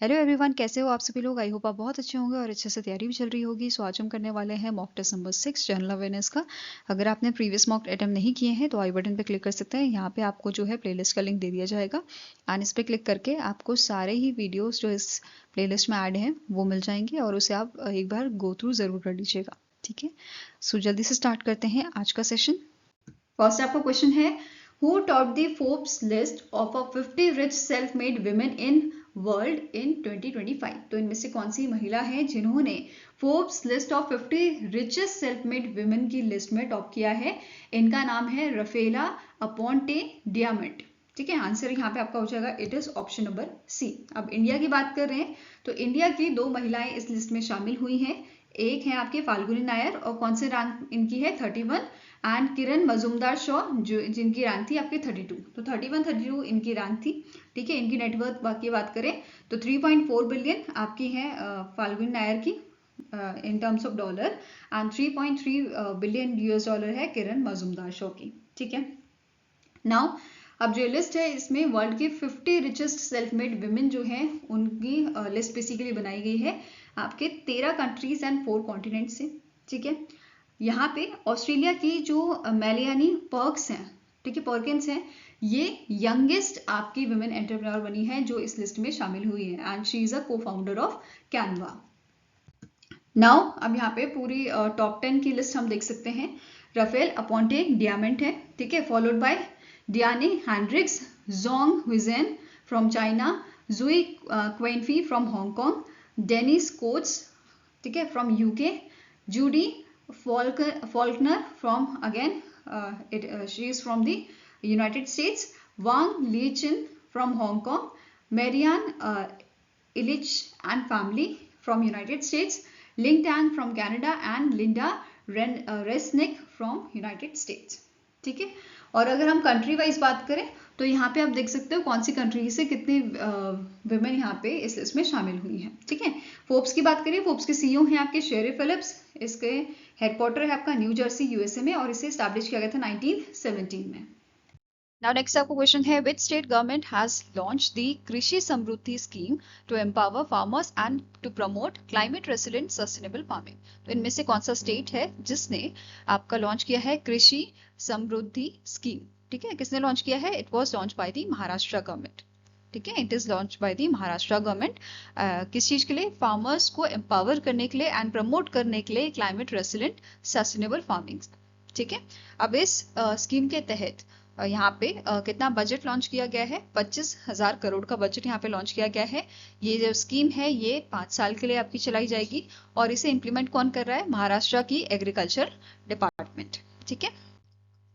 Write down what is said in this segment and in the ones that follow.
Hello everyone, कैसे हो आप सभी लोग। आई होप आप बहुत अच्छे होंगे और अच्छे से तैयारी भी चल रही होगी। सो आज हम करने वाले हैं mock test number 6 general awareness का। अगर आपने प्रीवियस मॉक अटेम्प्ट नहीं किए हैं तो आई बटन पे क्लिक कर सकते हैं। यहाँ पे आपको जो है प्लेलिस्ट का लिंक दे दिया जाएगा एंड इस पर क्लिक करके आपको सारे ही वीडियोस जो इस प्लेलिस्ट में ऐड हैं वो मिल जाएंगे और उसे आप एक बार गो थ्रू ज़रूर कर लीजिएगा। ठीक है, सो जल्दी से स्टार्ट करते हैं आज का सेशन। फर्स्ट आपका क्वेश्चन है, who top the Forbes list of a 50 rich self made women in world in 2025। तो इनमें से कौन सी महिला है जिन्होंने Forbes list of 50 richest self made women की लिस्ट में टॉप किया है। इनका नाम है रफेला अपोंटे डियामंड। ठीक है, आंसर यहाँ पे आपका हो जाएगा, it is option number C. अब इंडिया की बात कर रहे हैं तो इंडिया की 2 महिलाएं इस लिस्ट में शामिल हुई हैं। एक है आपके फाल्गुनी नायर और कौन से रैंक इनकी है 31, एंड किरण मजूमदार शॉ जो जिनकी रैंक थी आपकी 32। तो 31 32 इनकी रैंक थी। ठीक है, इनकी नेटवर्थ बाकी बात करें तो 3.4 बिलियन आपकी है फाल्गुनी नायर की in terms of dollar, and 3.3 billion US dollar है किरण मजूमदार शॉ की। ठीक है, नाउ अब जो लिस्ट है इसमें वर्ल्ड के 50 रिचेस्ट सेल्फ मेड वुमेन जो हैं उनकी लिस्ट बेसिकली बनाई गई है आपके 13 कंट्रीज एंड 4 कॉन्टिनेंट से। ठीक है, यहाँ पे ऑस्ट्रेलिया की जो मेलियानी पर्क्स हैं, ठीक है, पर्किंस हैं, ये यंगेस्ट आपकी वुमेन एंटरप्रेन्योर बनी है जो इस लिस्ट में शामिल हुई है एंड शी इज अ को फाउंडर ऑफ कैनवा। नाउ अब यहाँ पे पूरी टॉप 10 की लिस्ट हम देख सकते हैं। राफेल अपोंटे डियामंड है, ठीक है, followed by Dianne Hendricks, Zhong Huijuan from China, Zhu Qianfei from Hong Kong, Dennis Coates, ठीक है, from UK, Judy Faulkner from again she is from the United States, Wang Liqin from Hong Kong, Marianne Illich and family from United States, Ling Tang from Canada and Linda Resnick from United States। ठीक है, और अगर हम country wise बात करें तो यहाँ पे आप देख सकते हो कौन सी कंट्री से कितनी वुमेन यहाँ पे इस लिस्ट में शामिल हुई हैं। ठीक है, फोर्ब्स की बात करें, फोर्ब्स के सीईओ हैं आपके शेरी फिलिप्स। इसके हेडक्वार्टर है आपका न्यू जर्सी यूएसए में और इसे स्टैब्लिश किया गया था 1917 में। Now next आपको क्वेश्चन है, which state government has launched the कृषि समृद्धि scheme to empower farmers and to promote climate resilient sustainable farming। तो इनमें से कौन सा स्टेट है जिसने आपका लॉन्च किया है कृषि समृद्धि स्कीम। ठीक है, किसने लॉन्च किया है, it was launch by the Maharashtra government. ठीक है, it is launch by the Maharashtra government. किस चीज के लिए, फार्मर्स को एम्पावर करने के लिए एंड प्रमोट करने के लिए क्लाइमेट रेसिलेंट सस्टेनेबल फार्मिंग। ठीक है, अब इस स्कीम के तहत यहाँ पे कितना बजट लॉन्च किया गया है, 25,000 करोड़ का बजट यहाँ पे लॉन्च किया गया है। ये जो स्कीम है ये 5 साल के लिए आपकी चलाई जाएगी और इसे इंप्लीमेंट कौन कर रहा है, महाराष्ट्र की एग्रीकल्चर डिपार्टमेंट। ठीक है,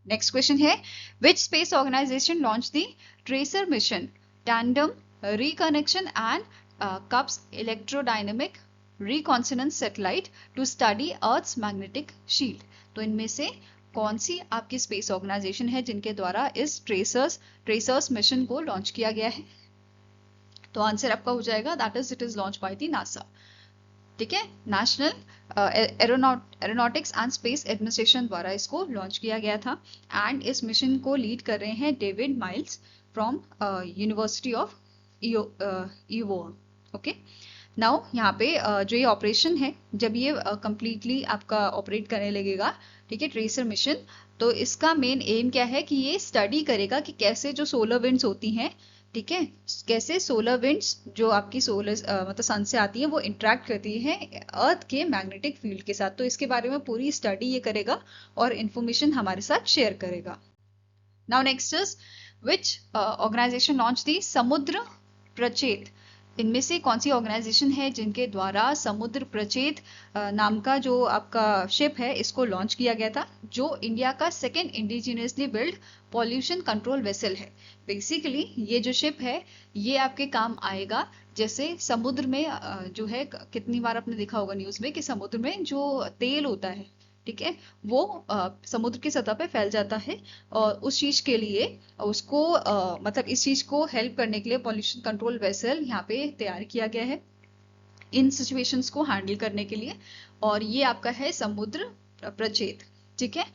नेक्स्ट क्वेश्चन है, which space organisation launch the tracer mission tandem reconnection and कप्स electrodynamic reconnaissance satellite to study earth's magnetic shield. तो इनमें से कौन सी आपकी स्पेस ऑर्गेनाइजेशन है जिनके द्वारा इस ट्रेसर्स मिशन को लॉन्च किया गया है। तो आंसर आपका हो जाएगा, that is it is launch by the NASA. ठीक है, national aeronautics and space administration द्वारा इसको लॉन्च किया गया था एंड इस मिशन को लीड कर रहे हैं David Miles from university of Iowa. Okay, now यहाँ पे जो ये ऑपरेशन है जब ये कंप्लीटली आपका ऑपरेट करने लगेगा, ठीक है, ट्रेसर मिशन, तो इसका मेन एम क्या है कि ये स्टडी करेगा कि कैसे जो सोलर विंड्स होती हैं, ठीक है, कैसे सोलर विंड्स जो आपकी सोलर मतलब सन से आती है वो इंटरेक्ट करती है अर्थ के मैग्नेटिक फील्ड के साथ। तो इसके बारे में पूरी स्टडी ये करेगा और इंफॉर्मेशन हमारे साथ शेयर करेगा। Now next is, which organisation launch the Samudra Prachet. इनमें से कौन सी ऑर्गेनाइजेशन है जिनके द्वारा समुद्र प्रचेत नाम का जो आपका शिप है इसको लॉन्च किया गया था, जो इंडिया का second indigenously build pollution control vessel है। बेसिकली ये जो शिप है ये आपके काम आएगा, जैसे समुद्र में जो है, कितनी बार आपने देखा होगा न्यूज में कि समुद्र में जो तेल होता है, ठीक है, वो समुद्र की सतह पे फैल जाता है और उस चीज के लिए उसको मतलब इस चीज को हेल्प करने के लिए पॉल्यूशन कंट्रोल वेसल यहाँ पे तैयार किया गया है इन सिचुएशंस को हैंडल करने के लिए, और ये आपका है समुद्र प्रचेत। ठीक है,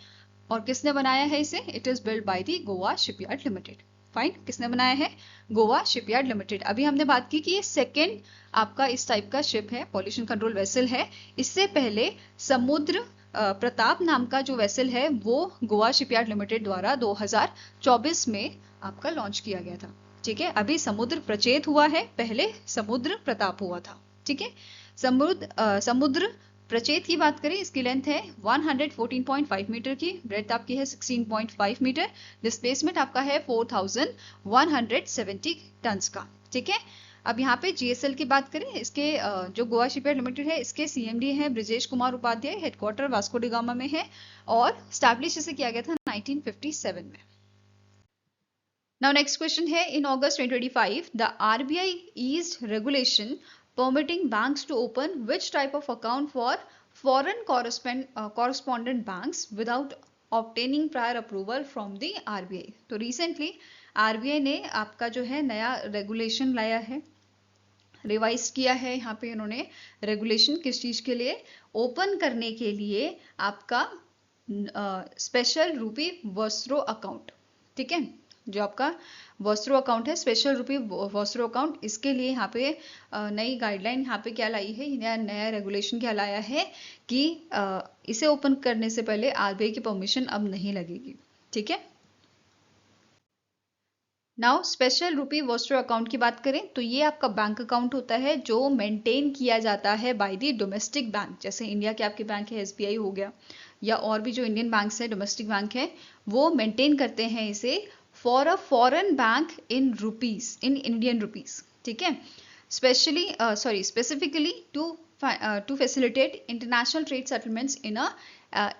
और किसने बनाया है इसे, it is build by the Goa shipyard limited. Fine, किसने बनाया है? Goa shipyard limited. अभी हमने बात की कि ये सेकेंड आपका इस टाइप का शिप है, पॉल्यूशन कंट्रोल वेसल है। इससे पहले समुद्र प्रताप नाम का जो वेसल है वो गोवा शिपयार्ड लिमिटेड द्वारा 2024 में आपका लॉन्च किया गया था। ठीक है, अभी समुद्र प्रचेत हुआ है, पहले समुद्र प्रताप हुआ था। ठीक है, समुद्र प्रचेत की बात करें, इसकी लेंथ है 114.5 मीटर की, ब्रेड्थ आपकी है 16.5 मीटर, डिस्प्लेसमेंट आपका है 4170 टन का। ठीक है, अब यहाँ पे जीएसएल की बात करें, इसके जो गोवा शिपयार्ड लिमिटेड है इसके सीएमडी है ब्रिजेश कुमार उपाध्याय, हेडक्वार्टर वास्को डी गामा में है और स्टैब्लिश इसे किया गया था 1957 में। Now next question है, in August 2025 the RBI eased regulation permitting banks to open which type of account for foreign correspondent banks without obtaining prior approval from the RBI। तो recently RBI ने आपका जो है नया रेगुलेशन लाया है, revise किया है। यहाँ पे इन्होंने रेगुलेशन किस चीज के लिए? ओपन करने के लिए आपका स्पेशल रूपी वस्त्रो अकाउंट। ठीक है, जो आपका वस्त्रो अकाउंट है, स्पेशल रूपी वस्त्रो अकाउंट, इसके लिए यहाँ पे नई गाइडलाइन यहाँ पे क्या लाई है, नया रेगुलेशन क्या लाया है कि इसे ओपन करने से पहले आरबीआई की परमिशन अब नहीं लगेगी। ठीक है, नाउ स्पेशल रूपी वस्त्रो अकाउंट की बात करें तो ये आपका बैंक अकाउंट होता है जो मेंटेन किया जाता है बाय द डोमेस्टिक बैंक। जैसे इंडिया के आपके बैंक है, एसबीआई हो गया, या और भी जो इंडियन बैंक्स है, डोमेस्टिक बैंक है, वो मेंटेन करते हैं इसे for a foreign bank in rupees, in Indian rupees. ठीक है, specifically to facilitate international trade settlements in a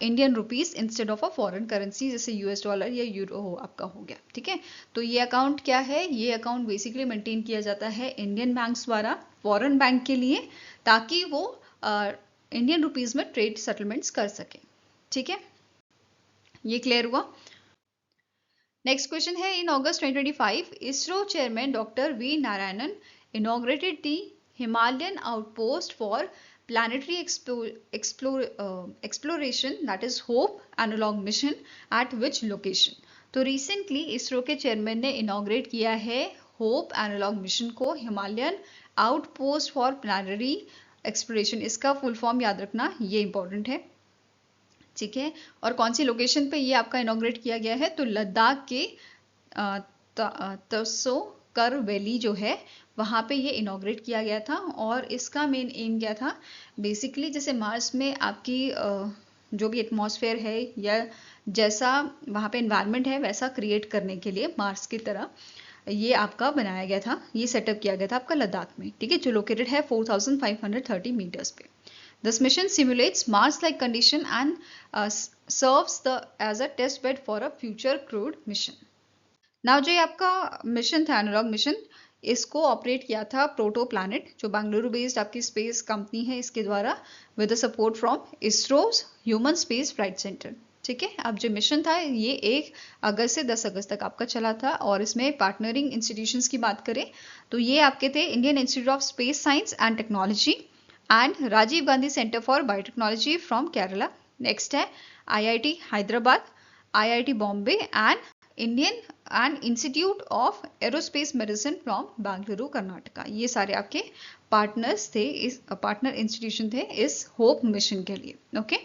Indian rupees instead of a foreign currency, जैसे यूएस डॉलर या यूरो आपका हो गया। ठीक है, तो ये अकाउंट क्या है? ये अकाउंट बेसिकली मेंटेन किया जाता है इंडियन बैंक्स द्वारा फॉरेन बैंक के लिए, ताकि वो इंडियन रुपीज में ट्रेड सेटलमेंट्स कर सके। ठीक है, ये क्लियर हुआ? नेक्स्ट क्वेश्चन है, इन अगस्त 2025 ISRO chairman doctor V Narayanan inaugurated the Himalayan outpost for planetary exploration, that is HOPE analog mission, at which location? तो रिसेंटली इसरो के चेयरमैन ने इनॉग्रेट किया है होप एनालॉग मिशन को, Himalayan outpost for planetary exploration. इसका full form याद रखना, ये इंपॉर्टेंट है। ठीक है, और कौन सी लोकेशन पे ये आपका इनॉग्रेट किया गया है? तो लद्दाख के तसो कर वैली जो है वहाँ पे ये इनॉग्रेट किया गया था। और इसका मेन एम क्या था? बेसिकली जैसे मार्स में आपकी जो भी एटमॉस्फेयर है या जैसा वहाँ पे एनवायरनमेंट है वैसा क्रिएट करने के लिए मार्स की तरह ये आपका बनाया गया था, ये सेटअप किया गया था आपका लद्दाख में। ठीक है, जो लोकेटेड है 4530 मीटर्स पे। This mission simulates Mars-like condition and serves as a test bed for a future crewed mission. Now जो ये आपका मिशन था, एनालॉग मिशन, इसको ऑपरेट किया था प्रोटो प्लैनेट, जो बेंगलुरु बेस्ड आपकी स्पेस कंपनी है, इसके द्वारा with support from ISRO's human space flight centre. ठीक है, अब जो मिशन था ये 1 अगस्त से 10 अगस्त तक आपका चला था। और इसमें पार्टनरिंग इंस्टीट्यूशंस की बात करें तो ये आपके थे Indian institute of space science and technology and Rajiv Gandhi centre for biotechnology from Kerala. Next है IIT Hyderabad, IIT Bombay and Indian and institute of aerospace medicine from Bengaluru Karnataka. ये सारे आपके पार्टनर्स थे, इस पार्टनर इंस्टीट्यूशन थे इस होप मिशन के लिए। ओके,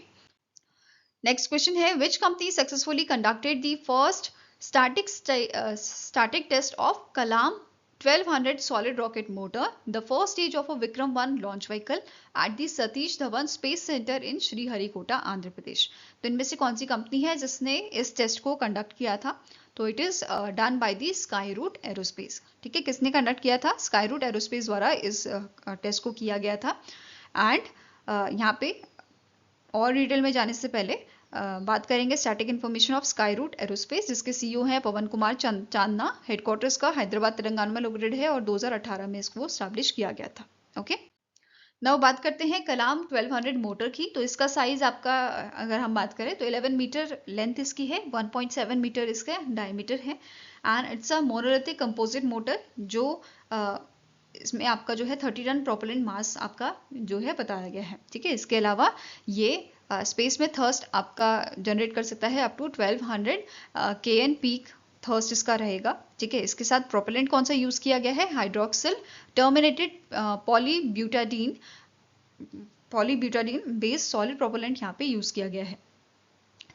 नेक्स्ट क्वेश्चन है, which company successfully conducted the first static test of Kalam 1200 solid rocket motor, the first stage of a Vikram 1 launch vehicle at the Satish Dhawan Space Center in Sriharikota, Andhra Pradesh. तो इनमें से कौन सी company है जिसने इस test को conduct किया था? तो it is done by the Skyroot Aerospace. ठीक है, किसने कंडक्ट किया था? स्काई रूट एरोस्पेस द्वारा इस टेस्ट को किया गया था। एंड यहाँ पे और डिटेल में जाने से पहले बात करेंगे static information of Skyroot Aerospace, जिसके सीईओ हैं पवन कुमार चांदना। हेडक्वार्टर्स का हैदराबाद तेलंगाना में लोकेटेड है और 2018 में इसको स्टैब्लिश किया गया था। ओके, नाउ बात करते हैं कलाम 1200 मोटर की। तो इसका साइज आपका अगर हम बात करें तो 11 मीटर लेंथ इसकी है, 1.7 मीटर इसका डायमीटर है and it's a monolithic composite motor, जो इसमें आपका जो है 30 टन प्रोपेलेंट मास आपका जो है बताया गया है। ठीक है, इसके अलावा ये स्पेस में थर्स्ट आपका जनरेट कर सकता है up to 1200 kN peak thrust इसका रहेगा, ठीक है। इसके साथ प्रोपेलेंट कौन सा यूज किया गया है, hydroxyl terminated polybutadiene based solid propellant यहाँ पे यूज किया गया है,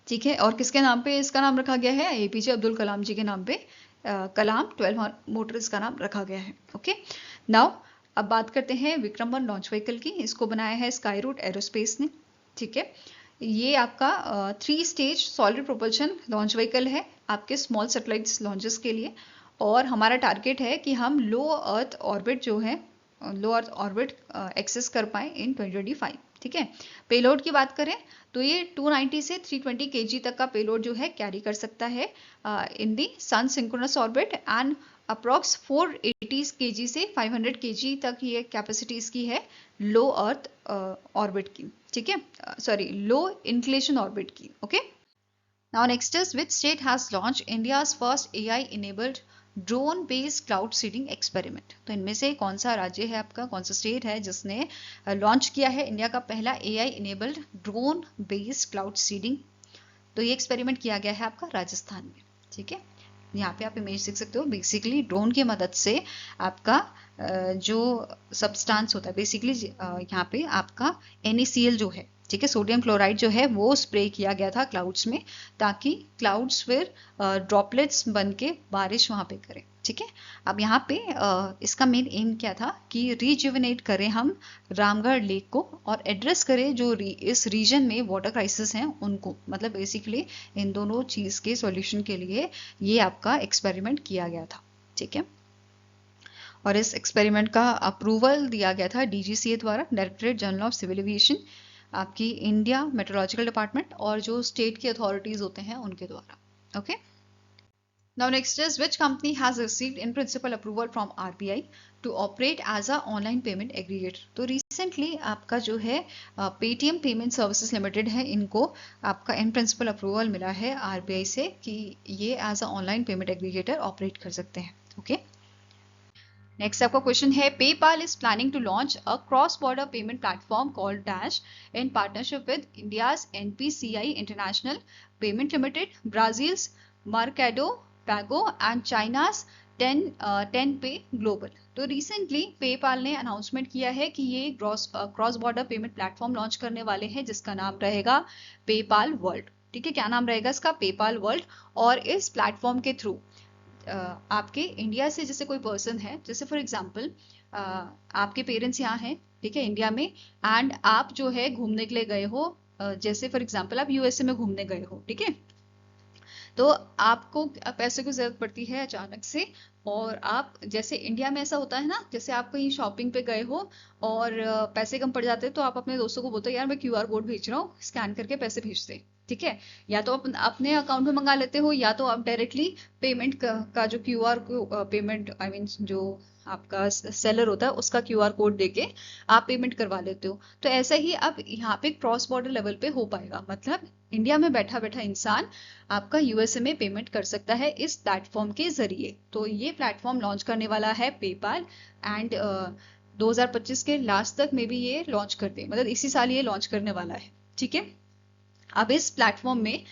ठीक है। और किसके नाम पे इसका नाम रखा गया है, एपीजे अब्दुल कलाम जी के नाम पे कलाम 12 मोटर इसका नाम रखा गया है। ओके, नाउ अब बात करते हैं विक्रम 1 लॉन्च व्हीकल की। इसको बनाया है स्काई रूट एरोस्पेस ने, ठीक है। ये आपका 3 stage solid propulsion launch vehicle है आपके स्मॉल सैटेलाइट्स लॉन्चेस के लिए, और हमारा टारगेट है कि हम लो अर्थ ऑर्बिट जो है, लो अर्थ ऑर्बिट एक्सेस कर पाए इन 2025, ठीक है। पेलोड की बात करें तो ये 290 से 320 kg तक का पेलोड जो है कैरी कर सकता है in the sun synchronous orbit, and approx 480 kg से 500 kg तक ये कैपेसिटी इसकी है लो अर्थ ऑर्बिट की, ठीक है, सॉरी लो इंक्लिनेशन ऑर्बिट की। Okay, now next is which state has launch India's first AI enabled drone based cloud seeding experiment. तो इनमें से कौन सा राज्य है आपका, कौन सा स्टेट है जिसने लॉन्च किया है इंडिया का पहला AI enabled drone based cloud seeding. तो ये एक्सपेरिमेंट किया गया है आपका राजस्थान में, ठीक है। यहाँ पे आप इमेज देख सकते हो, बेसिकली ड्रोन की मदद से आपका जो सब्सटेंस होता है, बेसिकली यहाँ पे आपका NaCl जो है, ठीक है, सोडियम क्लोराइड जो है वो स्प्रे किया गया था क्लाउड्स में, ताकि क्लाउड्स फिर ड्रॉपलेट्स बन के बारिश वहां पे करें, ठीक है। अब यहाँ पे इसका मेन एम क्या था कि रिजुविनेट करें हम रामगढ़ लेक को, और एड्रेस करें जो इस रीजन में वाटर क्राइसिस हैं उनको, मतलब बेसिकली इन दोनों चीज के सॉल्यूशन के लिए ये आपका एक्सपेरिमेंट किया गया था, ठीक है। और इस एक्सपेरिमेंट का अप्रूवल दिया गया था DGCA द्वारा, Directorate General of Civil Aviation, आपकी इंडिया मेट्रोलॉजिकल डिपार्टमेंट और जो स्टेट की अथॉरिटीज होते हैं उनके द्वारा। Okay, now next is which company has received in principle approval from RBI to operate as a online payment aggregator. तो रिसेंटली आपका जो है पेटीएम पेमेंट सर्विसेज लिमिटेड है, इनको आपका इन प्रिंसिपल अप्रूवल मिला है RBI से कि ये as a online payment aggregator operate कर सकते हैं। ओके, नेक्स्ट आपका क्वेश्चन है, PayPal is planning to launch a cross border payment platform called Dash in partnership with India's NPCI international payment limited, Brazil's Mercado Pago and China's 10Pay global. तो recently PayPal ने announcement किया है कि ये cross border payment platform launch करने वाले हैं जिसका नाम रहेगा पेपाल वर्ल्ड, ठीक है। क्या नाम रहेगा इसका, पेपाल वर्ल्ड। और इस प्लेटफॉर्म के थ्रू आपके इंडिया से जैसे कोई पर्सन है, जैसे फॉर एग्जांपल आपके पेरेंट्स यहाँ हैं, ठीक है, इंडिया में, एंड आप जो है घूमने के लिए गए हो, जैसे फॉर एग्जांपल आप USA में घूमने गए हो, ठीक है। तो आपको पैसे की जरूरत पड़ती है अचानक से, और आप जैसे इंडिया में ऐसा होता है ना, जैसे आप कहीं शॉपिंग पे गए हो और पैसे कम पड़ जाते हैं, तो आप अपने दोस्तों को बोलते हो यार मैं QR कोड भेज रहा हूँ, स्कैन करके पैसे भेज दे, ठीक है। या तो अपने अकाउंट में मंगा लेते हो, या तो आप डायरेक्टली पेमेंट का जो QR पेमेंट आई मीन जो आपका सेलर होता है उसका QR कोड देके आप पेमेंट करवा लेते हो। तो ऐसा ही अब यहाँ पे क्रॉस बॉर्डर लेवल पे हो पाएगा, मतलब इंडिया में बैठा बैठा इंसान आपका USA में पेमेंट कर सकता है इस प्लेटफॉर्म के जरिए। तो ये प्लेटफॉर्म लॉन्च करने वाला है पेपाल, एंड 2025 के लास्ट तक में भी ये लॉन्च कर दे, मतलब इसी साल ये लॉन्च करने वाला है, ठीक है। अब इस प्लेटफॉर्म में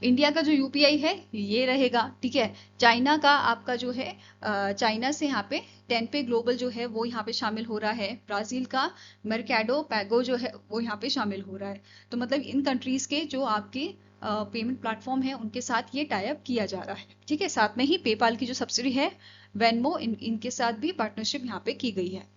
इंडिया का जो UPI है ये रहेगा, ठीक है। चाइना का आपका जो है चाइना से यहाँ पे 10Pay ग्लोबल जो है वो यहाँ पे शामिल हो रहा है, ब्राजील का मर्काडो पैगो जो है वो यहाँ पे शामिल हो रहा है। तो मतलब इन कंट्रीज के जो आपके पेमेंट प्लेटफॉर्म है उनके साथ ये टाई अप किया जा रहा है, ठीक है। साथ में ही पेपाल की जो सब्सिडी है वेनमो, इनके साथ भी पार्टनरशिप यहाँ पे की गई है।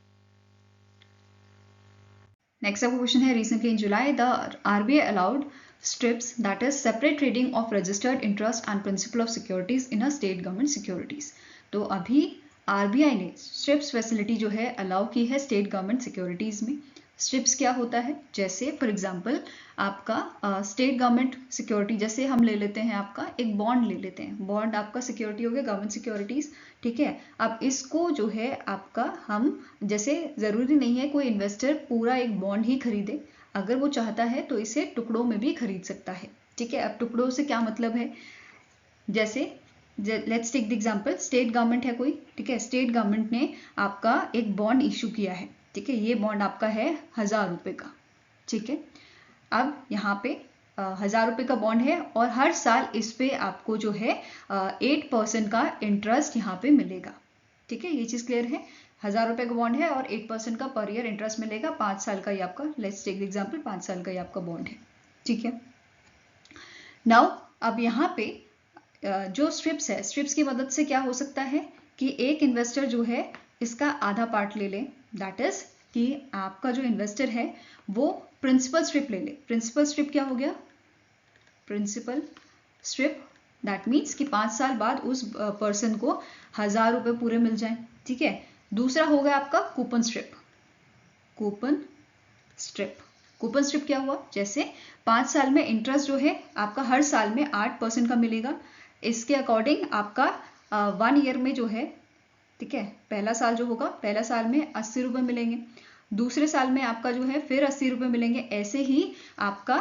नेक्स्ट आपका क्वेश्चन है, recently in July the RBI allowed STRIPS, that is separate trading of registered interest and principal of securities in a state government securities। तो अभी RBI ने STRIPS फैसिलिटी जो है अलाउ की है स्टेट गवर्नमेंट सिक्योरिटीज में। STRIPS क्या होता है, जैसे फॉर एग्जांपल आपका स्टेट गवर्नमेंट सिक्योरिटी, जैसे हम ले लेते हैं आपका एक बॉन्ड ले लेते हैं, बॉन्ड आपका सिक्योरिटी हो गया गवर्नमेंट सिक्योरिटीज, ठीक है। अब इसको जो है आपका हम जैसे जरूरी नहीं है कोई इन्वेस्टर पूरा एक बॉन्ड ही खरीदे, अगर वो चाहता है तो इसे टुकड़ों में भी खरीद सकता है, ठीक है। अब टुकड़ों से क्या मतलब है, जैसे let's take the example, state government है कोई, ठीक है, स्टेट गवर्नमेंट ने आपका एक बॉन्ड इशू किया है, ठीक है, ये बॉन्ड आपका है 1000 रुपए का, ठीक है। अब यहाँ पे ₹1000 का बॉन्ड है और हर साल इस पे आपको जो है 8% का इंटरेस्ट यहाँ पे मिलेगा। ठीक है, ये चीज़ क्लियर है। ₹1000 का बॉन्ड है और 8% का पर ईयर इंटरेस्ट मिलेगा। 5 साल का ये आपका, लेट्स टेक द एग्जाम्पल, 5 साल का ये आपका बॉन्ड है। ठीक है, नाउ अब यहाँ पे जो स्ट्रिप्स है, स्ट्रिप्स की मदद से क्या हो सकता है कि एक इन्वेस्टर जो है इसका आधा पार्ट ले ले, दैट इज कि आपका जो इन्वेस्टर है वो प्रिंसिपल स्ट्रिप ले ले। प्रिंसिपल स्ट्रिप क्या हो गया? प्रिंसिपल स्ट्रिप दैट मीन्स कि 5 साल बाद उस पर्सन को ₹1000 पूरे मिल जाए। ठीक है, दूसरा हो गया आपका coupon strip. Coupon strip, coupon strip क्या हुआ? जैसे 5 साल में इंटरेस्ट जो है आपका हर साल में 8% का मिलेगा। इसके अकॉर्डिंग आपका 1 ईयर में जो है, ठीक है, पहला साल जो होगा, पहला साल में ₹80 मिलेंगे, दूसरे साल में आपका जो है फिर ₹80 मिलेंगे। ऐसे ही आपका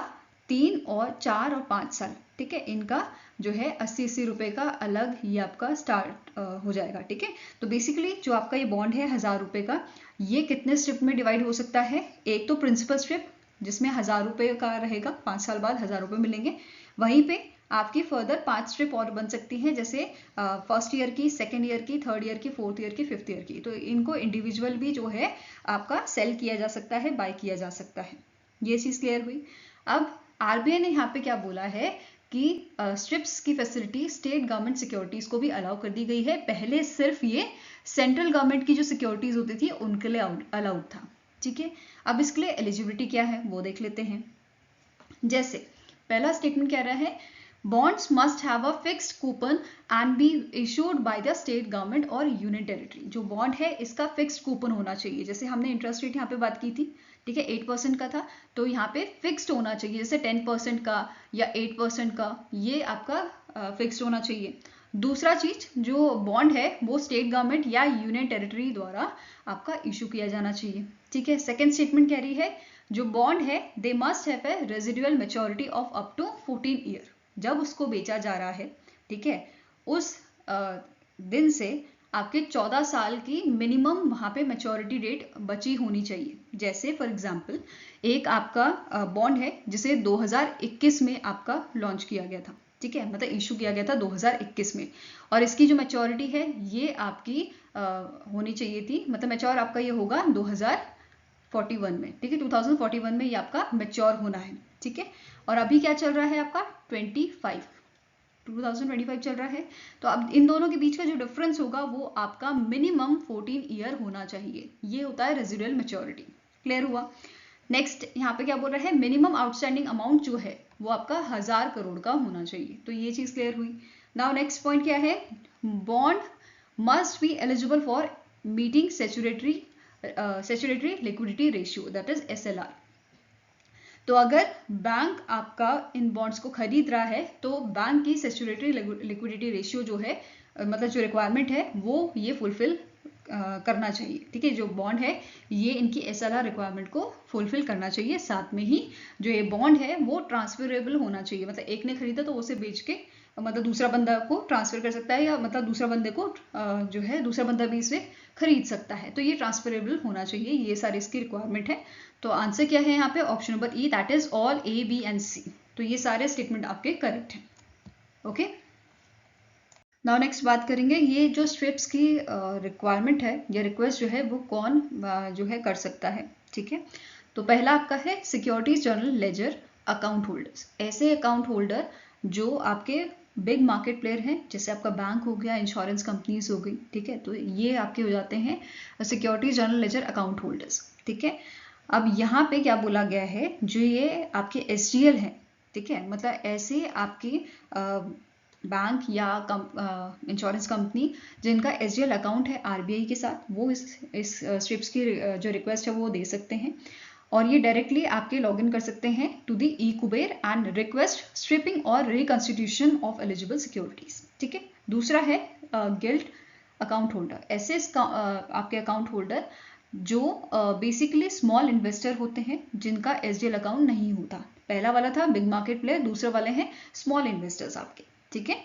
3 और 4 और 5 साल, ठीक है, इनका जो है 80-80 रुपए का अलग ये आपका स्टार्ट हो जाएगा। ठीक है, तो बेसिकली जो आपका ये बॉन्ड है ₹1000 का, ये कितने स्ट्रिप में डिवाइड हो सकता है? एक तो प्रिंसिपल स्ट्रिप जिसमें ₹1000 का रहेगा, 5 साल बाद ₹1000 मिलेंगे। वहीं पे आपकी फर्दर 5 स्ट्रिप और बन सकती हैं, जैसे फर्स्ट ईयर की, सेकेंड ईयर की, थर्ड ईयर की, फोर्थ ईयर की, फिफ्थ ईयर की। तो इनको इंडिविजुअल भी जो है आपका सेल किया जा सकता है, बाय किया जा सकता है। ये चीज़ क्लियर हुई। अब आरबीआई ने यहाँ पे क्या बोला है कि स्ट्रिप्स की फैसिलिटी स्टेट गवर्नमेंट सिक्योरिटीज़ को भी अलाउ कर दी गई है। पहले सिर्फ ये सेंट्रल गवर्नमेंट की जो सिक्योरिटीज़ होती थी उनके लिए अलाउड था। ठीक है, अब इसके लिए एलिजिबिलिटी क्या है वो देख लेते हैं। जैसे पहला स्टेटमेंट कह रहा है, bonds must have a fixed coupon and be issued by the state government और यूनियन टेरिटरी। जो बॉन्ड है इसका फिक्स्ड कूपन होना चाहिए। जैसे हमने इंटरेस्ट रेट यहाँ पे बात की थी, ठीक है, 8% का था, तो यहाँ पे फिक्स्ड होना चाहिए, जैसे 10% का या 8% का, ये आपका फिक्स्ड होना चाहिए। दूसरा चीज, जो बॉन्ड है वो स्टेट गवर्नमेंट या यूनियन टेरिटरी द्वारा आपका इशू किया जाना चाहिए। ठीक है, सेकेंड स्टेटमेंट कह रही है, जो बॉन्ड है they must have a residual maturity of up to 14 year. जब उसको बेचा जा रहा है, ठीक है, उस दिन से आपके 14 साल की मिनिमम वहाँ पे मैच्योरिटी डेट बची होनी चाहिए। जैसे फॉर एग्जांपल एक आपका बॉन्ड है जिसे 2021 में आपका लॉन्च किया गया था, ठीक है, मतलब इशू किया गया था 2021 में, और इसकी जो मैच्योरिटी है ये आपकी होनी चाहिए थी, मतलब मैच्योर आपका ये होगा 2041 में, ठीक है, 2041 में ये आपका मैच्योर होना है। ठीक है, और अभी क्या चल रहा है आपका 2025 चल रहा है। तो अब इन दोनों के बीच का जो डिफरेंस होगा वो आपका मिनिमम 14 ईयर होना चाहिए। ये होता है रेजिडुअल मैच्योरिटी। क्लियर हुआ? नेक्स्ट यहाँ पे क्या बोल रहा है, मिनिमम आउटस्टैंडिंग अमाउंट जो है वो आपका 1000 करोड़ का होना चाहिए। तो ये चीज क्लियर हुई। नाउ नेक्स्ट पॉइंट क्या है, bond must be eligible for meeting statutory liquidity ratio, that is SLR। तो अगर बैंक आपका इन बॉन्ड्स को खरीद रहा है तो बैंक की सैचुरेटरी लिक्विडिटी रेशियो जो है, मतलब जो रिक्वायरमेंट है वो ये फुलफिल करना चाहिए। ठीक है, जो बॉन्ड है ये इनकी SLR रिक्वायरमेंट को फुलफिल करना चाहिए। साथ में ही जो ये बॉन्ड है वो ट्रांसफरेबल होना चाहिए, मतलब एक ने खरीदा तो उसे बेच के मतलब दूसरा बंदा को ट्रांसफर कर सकता है, या मतलब दूसरा बंदे को जो है दूसरा बंदा भी इसे खरीद सकता है। तो ये ट्रांसफरेबल होना चाहिए, ये सारी इसकी रिक्वायरमेंट है। तो आंसर क्या है यहाँ पे, option number E, that is all A, B and C। तो ये सारे स्टेटमेंट आपके करेक्ट हैं। ओके, नाउ नेक्स्ट बात करेंगे, ये जो स्ट्रिप्स की रिक्वायरमेंट है या रिक्वेस्ट जो है वो कौन जो है कर सकता है। ठीक है, तो पहला आपका है securities general ledger account holders. ऐसे अकाउंट होल्डर जो आपके बिग मार्केट प्लेयर हैं, जैसे आपका बैंक हो गया, इंश्योरेंस कंपनीज हो गई, ठीक है, तो ये आपके हो जाते हैं securities general ledger account holders. ठीक है, अब यहाँ पे क्या बोला गया है, जो ये आपके SGL हैं, ठीक है, मतलब ऐसे आपकी बैंक या इंश्योरेंस कंपनी जिनका SGL अकाउंट है RBI के साथ, वो इस स्ट्रिप्स की जो रिक्वेस्ट है वो दे सकते हैं, और ये डायरेक्टली आपके लॉगिन कर सकते हैं to the eKuber and request stripping और रिकंस्टिट्यूशन ऑफ एलिजिबल सिक्योरिटीज। ठीक है, दूसरा है गिल्ड अकाउंट होल्डर। ऐसे आपके अकाउंट होल्डर जो बेसिकली स्मॉल इन्वेस्टर होते हैं जिनका SGL अकाउंट नहीं होता। पहला वाला था बिग मार्केट प्लेयर, दूसरे वाले हैं स्मॉल इन्वेस्टर्स आपके। ठीक है,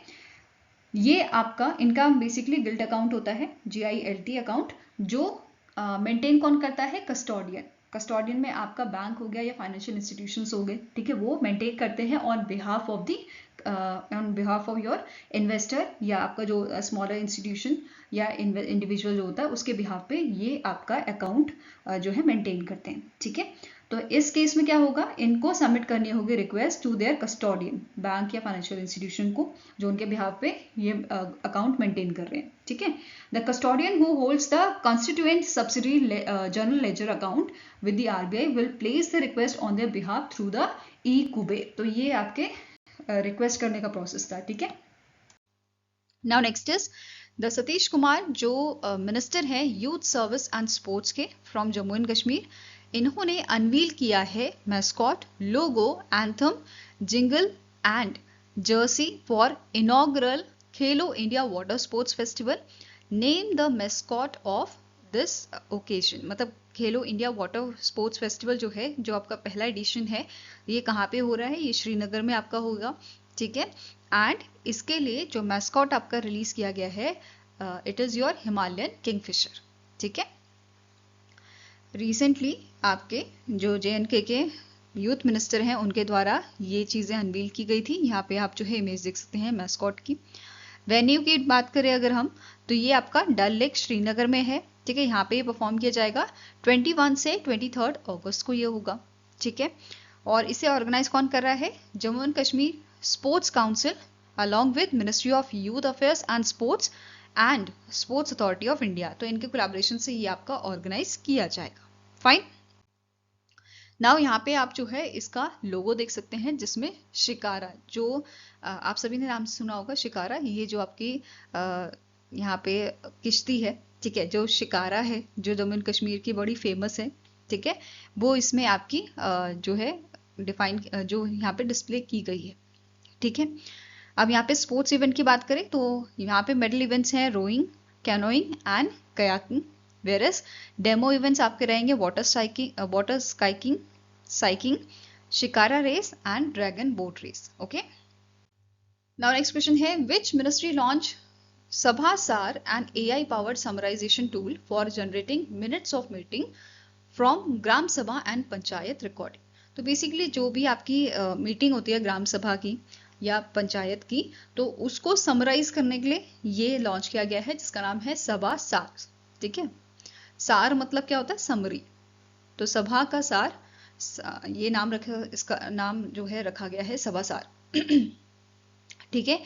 ये आपका इनका बेसिकली गिल्ड अकाउंट होता है, GILT अकाउंट, जो मेंटेन कौन करता है, कस्टोडियन। कस्टोडियन में आपका बैंक हो गया या फाइनेंशियल इंस्टीट्यूशंस हो गए, ठीक है, वो मेंटेन करते हैं on behalf of your investor या आपका जो स्मॉलर इंस्टीट्यूशन या इंडिविजुअल जो होता है उसके बिहाफ पे ये आपका अकाउंट जो है मेंटेन करते हैं, ठीक है। तो इस केस में क्या होगा, इनको सबमिट करनी होगी request to their custodian, bank या फाइनेंशियल इंस्टीट्यूशन को जो उनके बिहाफ पे ये अकाउंट मेंटेन कर रहे हैं, ठीक है। The custodian who holds the constituent subsidiary general ledger account with the RBI will place the request on their behalf through the e-Kuber. तो ये आपके रिक्वेस्ट करने का प्रोसेस था, ठीक है। Now next is the Satish Kumar जो मिनिस्टर हैं यूथ सर्विस एंड स्पोर्ट्स के फ्रॉम जम्मू एंड कश्मीर, इन्होंने अनवील किया है mascot, logo, anthem, jingle and jersey for inaugural Khelo India water sports festival. Name the mascot of this occasion. मतलब Khelo India water sports festival जो है, जो आपका पहला एडिशन है, ये कहाँ पे हो रहा है, ये श्रीनगर में आपका होगा, ठीक है। एंड इसके लिए जो मैस्कॉट आपका रिलीज किया गया है, it is your Himalayan Kingfisher, ठीक है। रिसेंटली आपके जो JNK के यूथ मिनिस्टर हैं उनके द्वारा ये चीज़ें अनवील की गई थी। यहाँ पे आप जो है इमेज देख सकते हैं मैस्कॉट की। वेन्यू की बात करें अगर हम, तो ये आपका डल लेक श्रीनगर में है, ठीक है। यहाँ पे ये परफॉर्म किया जाएगा 21 से 23 अगस्त को ये होगा, ठीक है। और इसे ऑर्गेनाइज कौन कर रहा है, Jammu and Kashmir sports council along with ministry of youth affairs and sports and sports authority of India. तो इनके कोलैबोरेशन से ये आपका ऑर्गेनाइज किया जाएगा। फाइन। नाउ यहाँ पे आप जो है इसका लोगो देख सकते हैं, जिसमें शिकारा, जो आप सभी ने नाम सुना होगा शिकारा, ये जो आपकी यहाँ पे किश्ती है, ठीक है, जो शिकारा है जो जम्मू एंड कश्मीर की बड़ी फेमस है, ठीक है, वो इसमें आपकी जो है डिफाइन, जो यहाँ पे डिस्प्ले की गई है, ठीक है। अब यहाँ पे स्पोर्ट्स इवेंट की बात करें तो यहाँ पे मेडल इवेंट्स हैं rowing, canoeing and kayaking, various demo events आपके रहेंगे water cycling, shikara race and dragon boat race. Okay, now next question है which ministry launch Sabha Saar and AI powered summarisation tool for generating minutes of meeting from gram sabha and panchayat recording. तो basically जो भी आपकी meeting होती है ग्राम सभा की या पंचायत की, तो उसको समराइज करने के लिए ये लॉन्च किया गया है, जिसका नाम है सभा सार, ठीक है। सार मतलब क्या होता है, समरी। तो सभा का सार, ये नाम रखा, इसका नाम जो है रखा गया है सभा सार, ठीक है।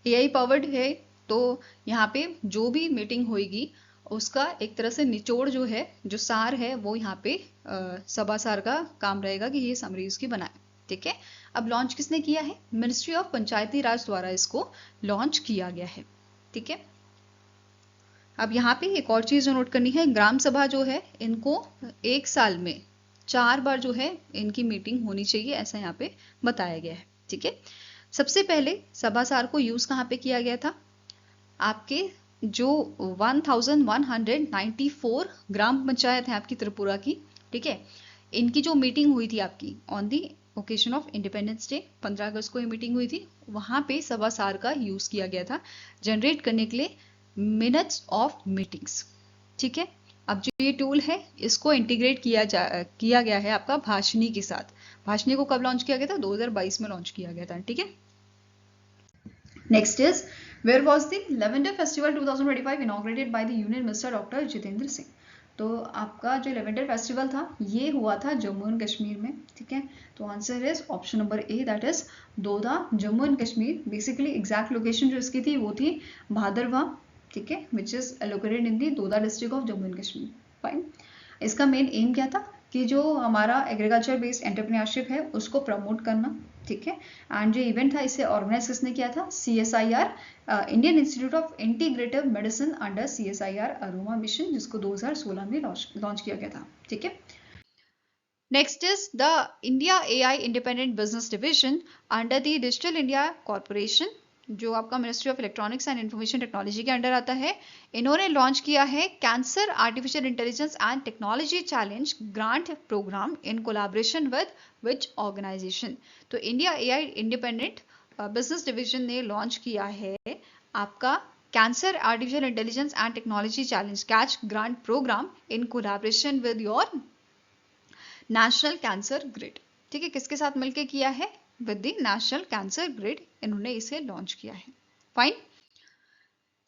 AI पावर्ड है, तो यहाँ पे जो भी मीटिंग होगी उसका एक तरह से निचोड़ जो है, जो सार है, वो यहाँ पे सभा सार का काम रहेगा कि ये समरी उसकी बनाए, ठीक है। अब लॉन्च किसने किया है, मिनिस्ट्री ऑफ पंचायती राज द्वारा इसको लॉन्च किया गया है, ठीक है। अब यहाँ पे एक और चीज जो नोट करनी है, ग्राम सभा जो है इनको एक साल में 4 बार जो है इनकी मीटिंग होनी चाहिए, ऐसा यहाँ पे बताया गया है, ठीक है। सबसे पहले सभा सार को यूज कहाँ पे किया गया था, आपके जो 1194 ग्राम पंचायत है आपकी त्रिपुरा की, ठीक है, इनकी जो मीटिंग हुई थी आपकी on the occasion of independence day, 15 अगस्त को ये मीटिंग हुई थी, वहां पे सभा सार का यूज किया गया था जनरेट करने के लिए मिनट्स ऑफ मीटिंग्स, ठीक है। अब जो ये टूल है इसको इंटीग्रेट किया गया है आपका भाषणी के साथ। भाषणी को कब लॉन्च किया गया था, 2022 में लॉन्च किया गया था, ठीक है। Next is where was the lavender festival 2025 inaugurated by the union minister doctor Jitendra Singh. तो आपका जो लेवेंडर फेस्टिवल था ये हुआ था जम्मू एंड कश्मीर में, ठीक है। तो answer is option number A, that is Doda, Jammu and Kashmir. Basically exact location जो इसकी थी वो थी भादरवा, ठीक है, which is located in the Doda district of Jammu and Kashmir. Fine. इसका मेन एम क्या था कि जो हमारा एग्रीकल्चर बेस्ड एंटरप्रेन्योरशिप है उसको प्रमोट करना, ठीक है। एंड जो इवेंट था इसे ऑर्गेनाइज किसने किया था, CSIR, Indian institute of integrative medicine under CSIR aroma mission, जिसको 2016 में लॉन्च किया गया था, ठीक है। Next is the India AI independent business division under the digital India corporation, जो आपका ministry of electronics and information technology के अंडर आता है। इन्होंने लॉन्च किया है cancer artificial intelligence and technology challenge grant programme in collaboration with which organisation. तो India AI independent business division ने लॉन्च किया है आपका cancer artificial intelligence and technology challenge catch grant programme in collaboration with your national cancer grid. ठीक है, किसके साथ मिलकर किया है? With the national cancer grid इन्होंने इसे लॉन्च किया है। फाइन।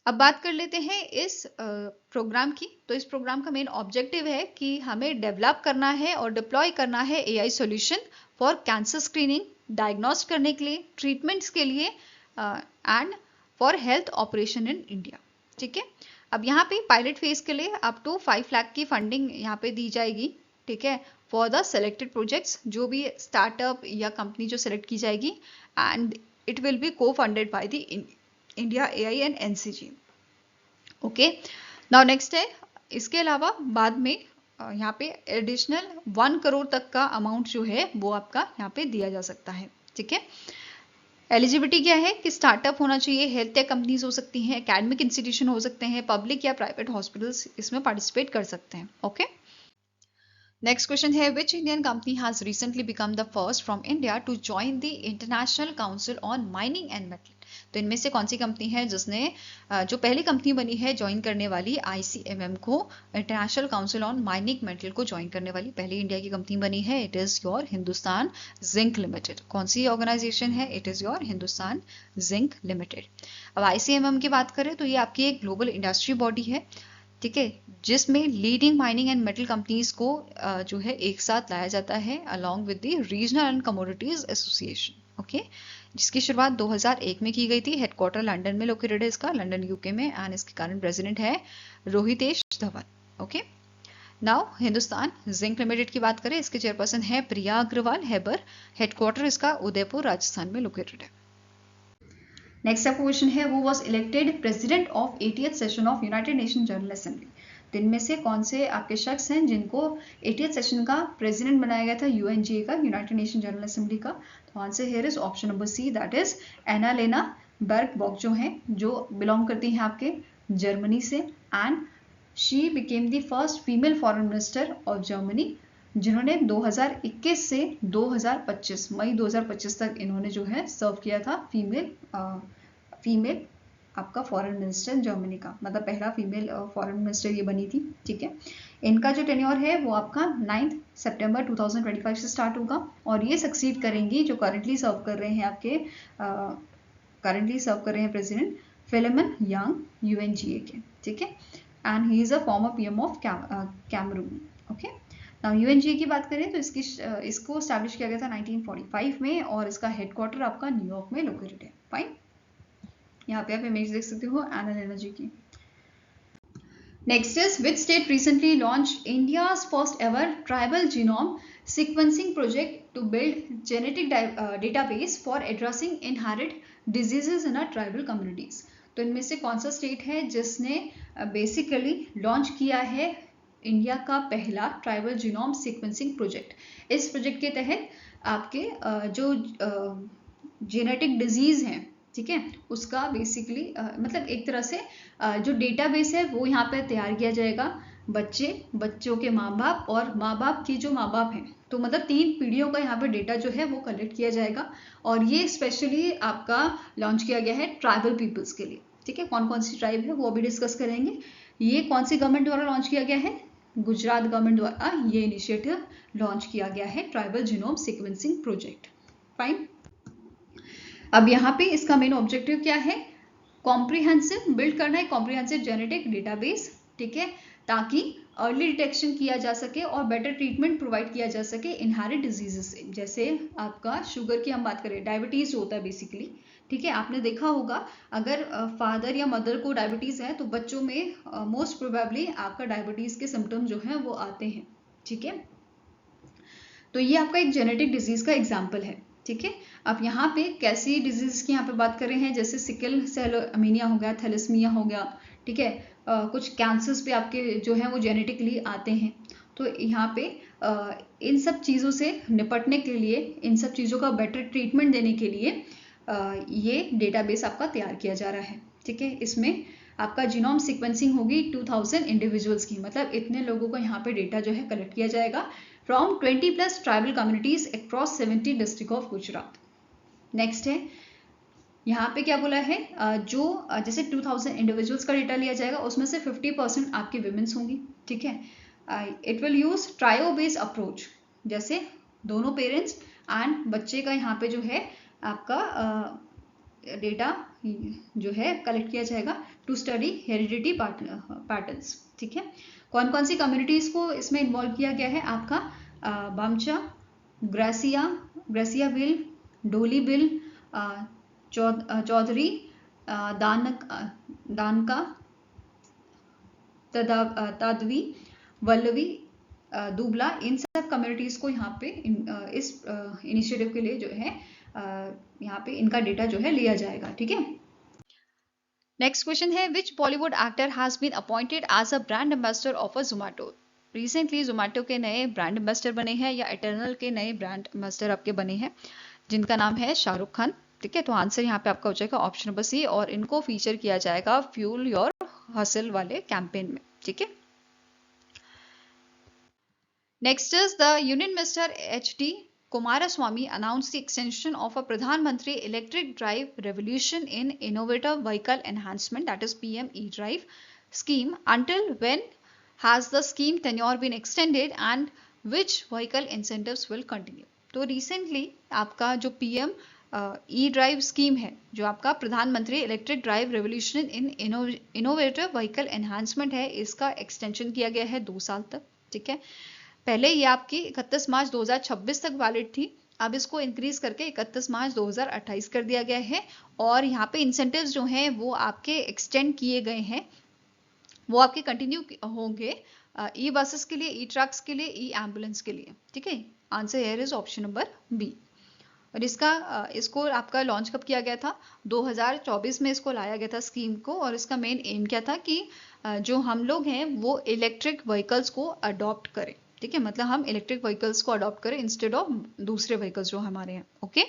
अब बात कर लेते हैं इस प्रोग्राम की। तो इस प्रोग्राम का मेन ऑब्जेक्टिव है कि हमें डेवलप करना है और डिप्लॉय करना है AI solution for cancer screening, diagnose करने के लिए, ट्रीटमेंट्स के लिए and for health operation in India. ठीक है, अब यहाँ पे पायलट फेज के लिए अप टू 5 लाख की फंडिंग यहाँ पे दी जाएगी। ठीक है, फॉर द सेलेक्टेड प्रोजेक्ट्स, जो भी स्टार्टअप या कंपनी जो सेलेक्ट की जाएगी, and it will be co-funded by the India AI and NCG. Okay, now next है, इसके अलावा बाद में यहाँ पे एडिशनल 1 करोड़ तक का अमाउंट जो है वो आपका यहाँ पे दिया जा सकता है। ठीक है, एलिजिबिलिटी क्या है कि स्टार्टअप होना चाहिए, हेल्थ टेक कंपनीज हो सकती हैं, एकेडमिक इंस्टीट्यूशन हो सकते हैं, पब्लिक या प्राइवेट हॉस्पिटल्स इसमें पार्टिसिपेट कर सकते हैं। ओके, नेक्स्ट क्वेश्चन है, which Indian company has recently become the first from India to join the International Council on Mining and Metal. तो इनमें से कौन सी कंपनी है जिसने जो पहली कंपनी बनी है ज्वाइन करने वाली ICMM को, international Council on mining metal को ज्वाइन करने वाली पहली इंडिया की कंपनी बनी है? It is your Hindustan zinc limited. कौन सी ऑर्गेनाइजेशन है? It is your Hindustan zinc limited. अब ICMM की बात करें तो ये आपकी एक ग्लोबल इंडस्ट्री बॉडी है। ठीक है, जिसमें leading mining and metal companies को जो है एक साथ लाया जाता है along with the regional and commodities association. Okay, जिसकी शुरुआत 2001 में की गई थी। हेडक्वार्टर लंदन में लोकेटेड है इसका, लंदन यूके में, एंड इसके करंट प्रेसिडेंट है Rohitesh Dhawan. Okay, now Hindustan zinc limited की बात करें, इसके चेयरपर्सन है प्रिया अग्रवाल हैबर। हेडक्वार्टर इसका उदयपुर राजस्थान में लोकेटेड है। नेक्स्ट आपका क्वेश्चन है, who was elected president of 80th session of United nation general assembly. तो इनमें से कौन से आपके शख्स हैं जिनको 80th सेशन का प्रेसिडेंट बनाया गया था UNGA का, यूनाइटेड नेशन जनरल असेंबली का? तो answer here is option number C, that is Annalena Baerbock, जो है जो बिलोंग करती हैं आपके जर्मनी से, and she became the first female foreign minister of Germany, जिन्होंने 2021 से 2025 मई 2025 तक इन्होंने जो है सर्व किया था फीमेल आपका फॉरेन मिनिस्टर जर्मनी का, मतलब पहला फीमेल फॉरेन मिनिस्टर ये बनी थी। ठीक है, इनका जो टेन्योर है वो आपका 9 सितंबर 2025 से स्टार्ट होगा, और ये सक्सीड करेंगी जो करंटली सर्व कर रहे हैं आपके प्रेसिडेंट फिलिमन यांग UNGA के। ठीक है, and he is a former PM of Cameroon. Okay, now UNGA की बात करें तो इसको स्टैब्लिश किया गया था 1945 में, और इसका हेडक्वार्टर आपका न्यूयॉर्क में लोकेटेड है। फाइन, यहाँ पे आप इमेज देख सकते हो एनालेना जी की। Next is, which state recently launch India's first ever tribal genome sequencing project to build genetic database for addressing inherit diseases in tribal communities. तो इनमें से कौन सा स्टेट है जिसने बेसिकली लॉन्च किया है इंडिया का पहला ट्राइबल जीनोम सीक्वेंसिंग प्रोजेक्ट? इस प्रोजेक्ट के तहत आपके जो जेनेटिक डिजीज हैं, ठीक है, उसका बेसिकली मतलब एक तरह से जो डेटाबेस है वो यहाँ पे तैयार किया जाएगा। बच्चों के माँ बाप और माँ बाप की जो माँ बाप हैं, तो मतलब 3 पीढ़ियों का यहाँ पे डेटा जो है वो कलेक्ट किया जाएगा, और ये स्पेशली आपका लॉन्च किया गया है ट्राइबल पीपल्स के लिए। ठीक है, कौन कौन सी ट्राइब है वो अभी डिस्कस करेंगे। ये कौन सी गवर्नमेंट द्वारा लॉन्च किया गया है? गुजरात गवर्नमेंट द्वारा ये इनिशिएटिव लॉन्च किया गया है, tribal genome sequencing project. Fine, अब यहाँ पे इसका मेन ऑब्जेक्टिव क्या है? कॉम्प्रिहेंसिव बिल्ड करना है, कॉम्प्रिहेंसिव जेनेटिक डेटाबेस। ठीक है, ताकि अर्ली डिटेक्शन किया जा सके और बेटर ट्रीटमेंट प्रोवाइड किया जा सके इनहेरिट डिजीजेस से। जैसे आपका शुगर की हम बात करें, डायबिटीज होता है बेसिकली। ठीक है, आपने देखा होगा अगर फादर या मदर को डायबिटीज है तो बच्चों में मोस्ट प्रोबेबली आपका डायबिटीज के सिम्टम जो है वो आते हैं। ठीक है, तो ये आपका एक जेनेटिक डिजीज का एग्जाम्पल है। ठीक है, अब यहाँ पे कैसी डिजीज की यहाँ पे बात कर रहे हैं, जैसे सिकल सेल एनीमिया हो गया, थैलेसीमिया हो गया। ठीक है, कुछ कैंसर्स पे आपके जो है वो जेनेटिकली आते हैं। तो यहाँ पे इन सब चीज़ों से निपटने के लिए, इन सब चीज़ों का बेटर ट्रीटमेंट देने के लिए ये डेटाबेस आपका तैयार किया जा रहा है। ठीक है, इसमें आपका जीनोम सीक्वेंसिंग होगी 2000 इंडिविजुअल्स की, मतलब इतने लोगों का यहाँ पे डेटा जो है कलेक्ट किया जाएगा from 20+ tribal communities across 70 district of Gujarat. Next है, यहाँ पे क्या बोला है, जो जैसे 2000 इंडिविजुअल्स का डेटा लिया जाएगा उसमें से 50% आपकी विमेंस होंगी। ठीक है, it will use trio based approach जैसे दोनों पेरेंट्स एंड बच्चे का यहाँ पे जो है आपका डेटा जो है कलेक्ट किया जाएगा टू स्टडी हेरिडिटी पैटर्न्स। ठीक है, कौन कौन सी कम्युनिटीज को इसमें इन्वॉल्व किया गया है? आपका बामचा, ग्रेसिया बिल, डोली बिल, चौधरी, दानका, तादवी, वल्लवी, दुबला, इन सब कम्युनिटीज को यहाँ पे इस इनिशिएटिव के लिए जो है यहाँ पे इनका डेटा जो है लिया जाएगा। ठीक है, नेक्स्ट क्वेश्चन है which Bollywood actor has been appointed as a brand ambassador of a Zomato? Recently Zomato के नए ब्रांड एम्बेसडर बने हैं या इटर्नल के नए ब्रांड एम्बेसडर आपके बने हैं, जिनका नाम है शाहरुख खान। ठीक है, तो आंसर यहाँ पे आपका हो जाएगा ऑप्शन नंबर सी, और इनको फीचर किया जाएगा फ्यूल योर हसल वाले कैंपेन में। ठीक है, next is the union minister HD Kumaraswamy announced the extension of a Pradhan Mantri Electric Drive Revolution in Innovative Vehicle Enhancement, that is PM E-Drive scheme. Until when has the scheme tenure been extended and which vehicle incentives will continue? तो recently आपका जो PM E-Drive scheme है, जो आपका प्रधानमंत्री electric drive revolution in innovative vehicle enhancement है, इसका extension किया गया है 2 साल तक। ठीक है, पहले ये आपकी 31 मार्च 2026 तक वैलिड थी, अब इसको इंक्रीज करके 31 मार्च 2028 कर दिया गया है। और यहाँ पे इंसेंटिव्स जो हैं वो आपके एक्सटेंड किए गए हैं, वो आपके कंटिन्यू होंगे ई बसेस के लिए, ई ट्रक्स के लिए, ई एम्बुलेंस के लिए। ठीक है, answer here is option number B. और इसको आपका लॉन्च कब किया गया था? 2024 में इसको लाया गया था स्कीम को, और इसका मेन एम क्या था कि जो हम लोग हैं वो इलेक्ट्रिक व्हीकल्स को अडॉप्ट करें। ठीक है, मतलब हम इलेक्ट्रिक व्हीकल्स को अडॉप्ट करें इंस्टेड ऑफ दूसरे व्हीकल्स जो हमारे हैं। ओके,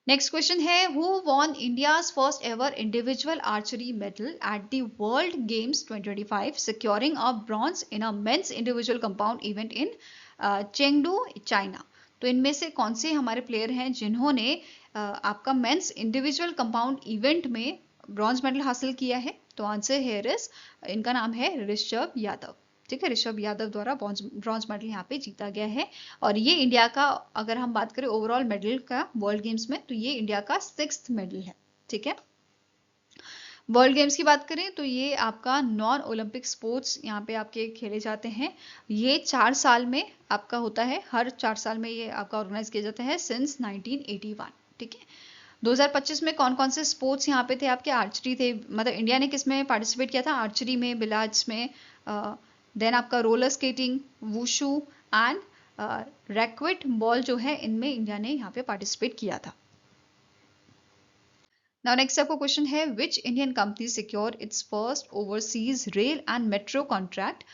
नेक्स्ट क्वेश्चन है who won India's first ever individual archery medal at the World Games 2025 securing a bronze in a men's individual compound event in Chengdu, China? तो इनमें से कौन से हमारे प्लेयर हैं जिन्होंने आपका मेंस इंडिविजुअल कंपाउंड इवेंट में ब्रॉन्ज मेडल हासिल किया है? तो आंसर हियर इज, इनका नाम है ऋषभ यादव। ठीक है, ऋषभ यादव द्वारा ब्रॉन्ज मेडल यहाँ पे जीता गया है, और ये इंडिया का, अगर हम बात करें ओवरऑल मेडल का वर्ल्ड गेम्स में, तो ये इंडिया का 6th मेडल है। ठीक है, वर्ल्ड गेम्स की बात करें तो ये आपका नॉन ओलंपिक स्पोर्ट्स यहाँ पे आपके खेले जाते हैं। ये 4 साल में आपका होता है, हर 4 साल में ये आपका ऑर्गेनाइज किया जाता है सिंस 1981। ठीक है, 2025 में कौन कौन से स्पोर्ट्स यहाँ पे थे आपके? आर्चरी थे, मतलब इंडिया ने किस में पार्टिसिपेट किया था? आर्चरी में, बिलार्ड्स में, देन आपका roller skating, wushu and racket ball जो है, इनमें इंडिया ने यहाँ पे पार्टिसिपेट किया था। Now next आपको क्वेश्चन है which Indian company secured its first overseas rail and metro contract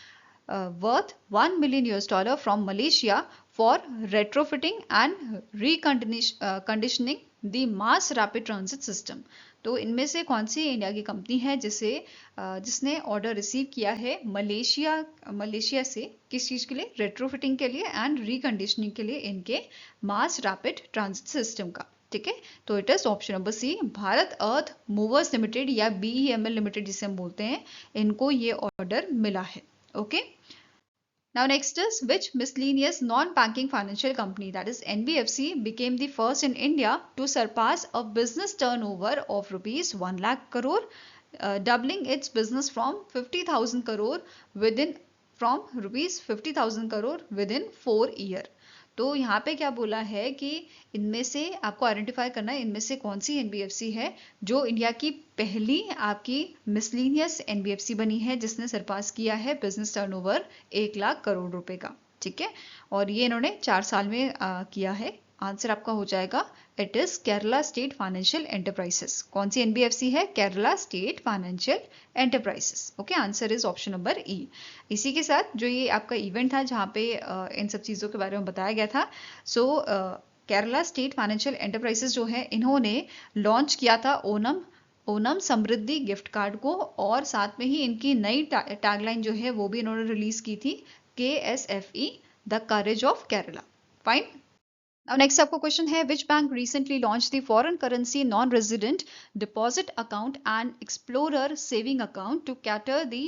worth $1 million from Malaysia for retrofitting and reconditioning the mass rapid transit system? तो इनमें से कौन सी इंडिया की कंपनी है जिसने ऑर्डर रिसीव किया है मलेशिया से, किस चीज के लिए? रेट्रोफिटिंग के लिए एंड रिकंडीशनिंग के लिए इनके मास रैपिड ट्रांजिट सिस्टम का। ठीक है, तो it is option number C, Bharat Earth Movers Limited या BEML लिमिटेड जिसे हम बोलते हैं, इनको ये ऑर्डर मिला है। Okay, now next is which miscellaneous non-banking financial company, that is NBFC, became the first in India to surpass a business turnover of rupees 1 lakh crore, doubling its business from 50,000 crore from rupees 50,000 crore within 4 years? तो यहाँ पे क्या बोला है कि इनमें से आपको आइडेंटिफाई करना है, इनमें से कौन सी NBFC है जो इंडिया की पहली आपकी मिसलिनियस NBFC बनी है जिसने सरपास किया है बिजनेस टर्नओवर 1 लाख करोड़ रुपए का। ठीक है, और ये इन्होंने 4 साल में किया है। आंसर आपका हो जाएगा it is Kerala state financial enterprises. कौन सी NBFC है? Kerala state financial enterprises. Okay, answer is option number ई। इसी के साथ जो ये आपका इवेंट था जहाँ पे इन सब चीज़ों के बारे में बताया गया था, सो केरला स्टेट फाइनेंशियल एंटरप्राइजेस जो है इन्होंने लॉन्च किया था ओनम समृद्धि गिफ्ट कार्ड को, और साथ में ही इनकी नई टैगलाइन जो है वो भी इन्होंने रिलीज की थी, KSFE the courage of Kerala. Fine, Now next आपको क्वेश्चन है which bank recently launched the foreign currency non-resident deposit account and explorer saving account to cater the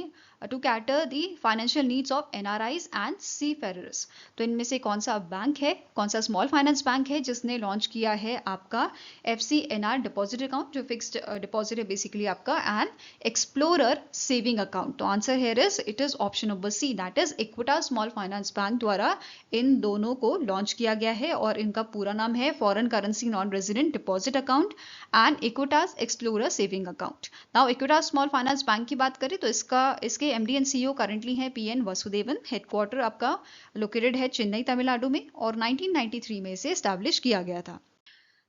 to cater the financial needs of NRIs and seafarers. तो इनमें से कौन सा bank है, कौन सा स्मॉल फाइनेंस बैंक है जिसने लॉन्च किया है आपका FCNR डिपॉजिट अकाउंट, जो फिक्स्ड डिपॉजिट है बेसिकली आपका, एंड एक्सप्लोरर सेविंग अकाउंट। तो answer here is it is option number C, that is Equitas small finance bank द्वारा इन दोनों को लॉन्च किया गया है और इनका पूरा नाम है foreign currency non resident deposit account and Equitas explorer saving account. Now Equitas small finance bank की बात करें तो इसके MD एंड CEO करंटली हैं PN वसुदेवन। हेडक्वार्टर आपका लोकेटेड है चेन्नई तमिलनाडु में और 1993 में इसे एस्टैब्लिश किया गया था।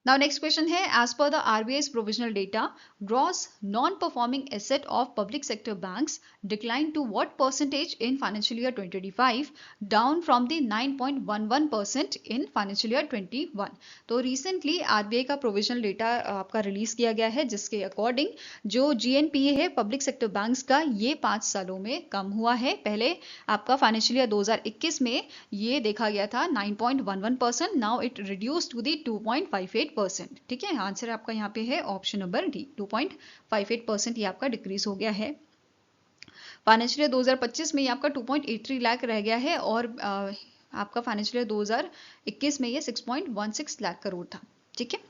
Now next question है, as per the RBI's provisional data, gross non-performing asset of public sector banks declined to what percentage in financial year 2025, down from the 9.11% in financial year 21। तो recently RBI का provisional data आपका release किया गया है जिसके according जो GNPA है public sector banks का ये 5 सालों में कम हुआ है। पहले आपका फाइनेंशियल ईयर 2021 में ये देखा गया था 9.11%, now it reduce to the 2.58%। ठीक है, आंसर आपका यहाँ पे है ऑप्शन नंबर डी, 2.58% ये आपका डिक्रीज हो गया है। फाइनेंशियल ईयर 2025 में ये आपका 2.83 लाख रह गया है और आपका फाइनेंशियल ईयर 2021 में ये 6.16 लाख करोड़ था। ठीक है,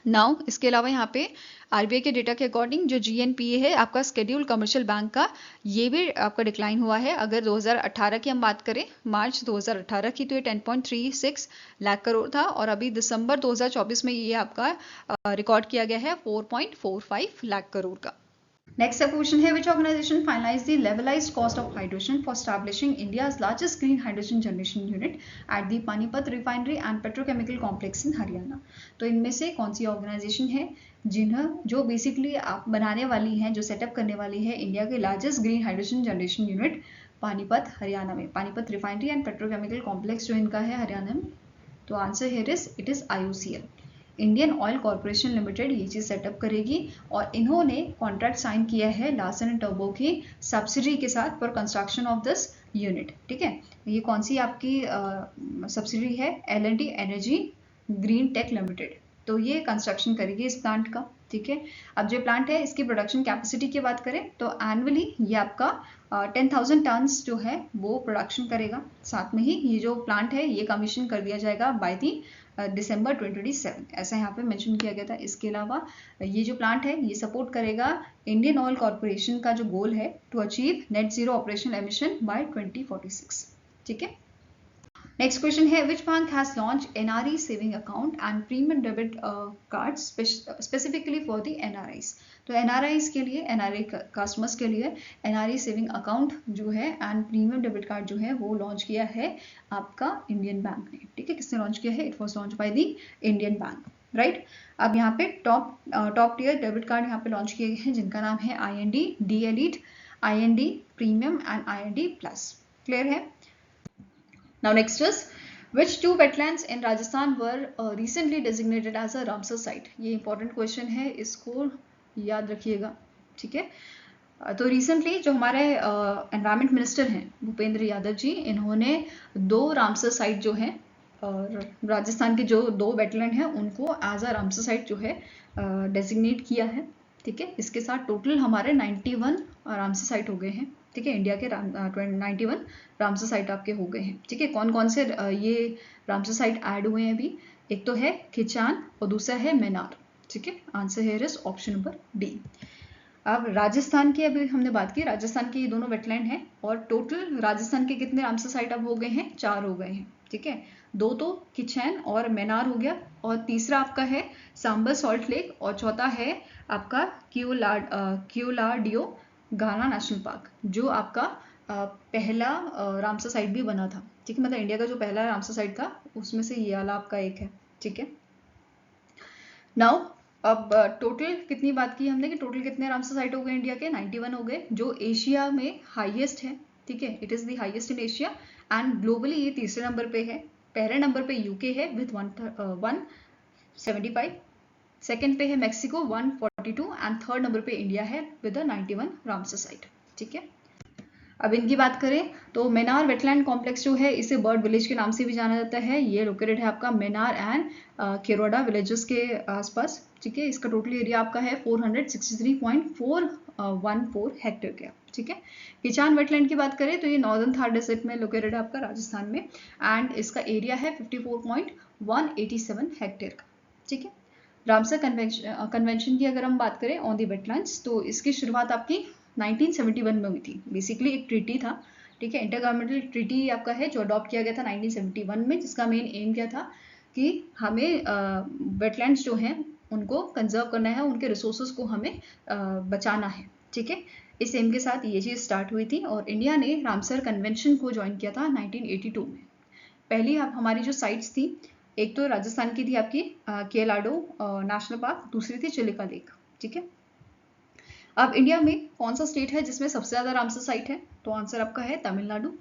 नाउ इसके अलावा यहाँ पे RBI के डेटा के अकॉर्डिंग जो GNPA है आपका शेड्यूल कमर्शियल बैंक का, ये भी आपका डिक्लाइन हुआ है। अगर 2018 की हम बात करें, मार्च 2018 की, तो ये 10.36 लाख करोड़ था और अभी दिसंबर 2024 में ये आपका रिकॉर्ड किया गया है 4.45 लाख करोड़ का। Next question है, which organization finalized the levelized cost of hydrogen for establishing India's largest green hydrogen generation unit at the Panipat Refinery and Petrochemical Complex in Haryana। तो इनमें से कौन सी ऑर्गेनाइजेशन है जो बेसिकली आप बनाने वाली हैं, जो सेटअप करने वाली है इंडिया के largest green hydrogen generation unit Panipat Haryana में। Panipat refinery and petrochemical complex जो इनका है हरियाणा में। तो answer here is it is IOCL, Indian oil corporation limited ये चीज सेटअप करेगी और इन्होंने कॉन्ट्रैक्ट साइन किया है लार्सन एंड टर्बो की सब्सिडी के साथ for construction of this unit. ठीक है, ये कौन सी आपकी सब्सिडी है? L&T energy green take limited. तो ये कंस्ट्रक्शन करेगी इस प्लांट का। ठीक है, अब जो प्लांट है इसकी प्रोडक्शन कैपेसिटी की बात करें तो एनुअली ये आपका 10,000 टन्स जो है वो प्रोडक्शन करेगा। साथ में ही ये जो प्लांट है ये कमीशन कर दिया जाएगा बाय दी दिसंबर 2027, ऐसा यहाँ पे मेंशन किया गया था। इसके अलावा ये जो प्लांट है ये सपोर्ट करेगा इंडियन ऑयल कॉर्पोरेशन का जो गोल है to achieve net zero operational emission by 2046। ठीक है, नेक्स्ट क्वेश्चन है, which bank has launch NRE saving account and premium debit card specifically for the NRIs। तो NRIs के लिए, NRI कस्टमर्स के लिए NRE सेविंग अकाउंट जो है एंड प्रीमियम डेबिट कार्ड जो है वो लॉन्च किया है आपका इंडियन बैंक ने। ठीक है, किसने लॉन्च किया है? It was launch by the Indian bank, right. अब यहाँ पे टॉप टियर डेबिट कार्ड यहाँ पे लॉन्च किए गए हैं जिनका नाम है IND D Elite, IND premium and IND plus. Clear है? Now next is, which two wetlands in Rajasthan were recently designated as a Ramsar site? ये important question है, इसको याद रखिएगा। ठीक है, तो रिसेंटली जो हमारे एनवायरमेंट मिनिस्टर हैं भूपेंद्र यादव जी, इन्होंने 2 रामसर साइट जो हैं राजस्थान के जो 2 वेटलैंड हैं उनको एज अ रामसर साइट जो है डेजिग्नेट किया है। ठीक है, इसके साथ टोटल हमारे 91 रामसर साइट हो गए हैं। ठीक है, इंडिया के 91 रामसर साइट आपके हो गए हैं। ठीक है, कौन कौन से ये रामसर साइट ऐड हुए हैं अभी? एक तो है खिचान और दूसरा है मैनार। ठीक है, answer here is option number D. अब राजस्थान की अभी हमने बात की, राजस्थान के ये दोनों वेटलैंड हैं और टोटल राजस्थान के कितने रामसर साइट अब हो गए हैं? 4 हो गए हैं। ठीक है, 2 तो किचैन और मैनार हो गया और तीसरा आपका है सांबर सॉल्ट लेक और चौथा है आपका क्यूलाडियो गाना नेशनल पार्क, जो आपका पहला रामसर साइट भी बना था। ठीक है, मतलब इंडिया का जो पहला रामसर साइट था उसमें से ये वाला आपका एक है। ठीक है, नाउ अब टोटल कितनी बात की हमने कि टोटल कितने रामसर साइट हो गए इंडिया के? 91 हो गए, जो एशिया में हाईएस्ट है। ठीक है, it is the highest in Asia and globally ये तीसरे नंबर पे है। पहले नंबर पे यूके है विथ 175, सेकेंड पे है मैक्सिको 142 एंड थर्ड नंबर पे इंडिया है विद 91 रामसर साइट। ठीक है, अब इनकी बात करें तो मैनार वेटलैंड कॉम्प्लेक्स जो है इसे बर्ड विलेज के नाम से भी जाना जाता है। ये लोकेटेड है आपका मैनार एंड केरोडा विलेजेस के आसपास। ठीक है, इसका टोटल एरिया आपका है 463.4 14 हेक्टेयर का, ठीक है। किचान वेटलैंड की बात करें तो ये नॉर्दर्न थार डेजर्ट में लोकेटेड है आपका राजस्थान में, एंड इसका एरिया है 54.187 हेक्टेयर का, ठीक है। रामसर कन्वेंशन की अगर हम बात करें ऑन दी वेटलैंड्स, तो इसकी शुरुआत आपकी 1971 में हुई थी। बेसिकली एक ट्रीटी था, ठीक है, इंटर गवर्नमेंटल ट्रीटी आपका है जो अडॉप्ट किया गया था 1971 में, जिसका मेन एम क्या था कि हमें वेटलैंड्स जो हैं उनको कंजर्व करना है, उनके रिसोर्सेज को हमें बचाना है, ठीक है। इस एम के साथ ये चीज़ स्टार्ट हुई थी और इंडिया ने रामसर कन्वेंशन को ज्वाइन किया था 1982 में। पहली हमारी जो साइट्स थी, एक तो राजस्थान की थी आपकी केलाडो नेशनल पार्क, दूसरी थी चिलिका लेक, ठीक है। अब इंडिया में कौन सा स्टेट है जिसमें सबसे ज़्यादा रामसर साइट है, तो आंसर आपका है Tamil Nadu.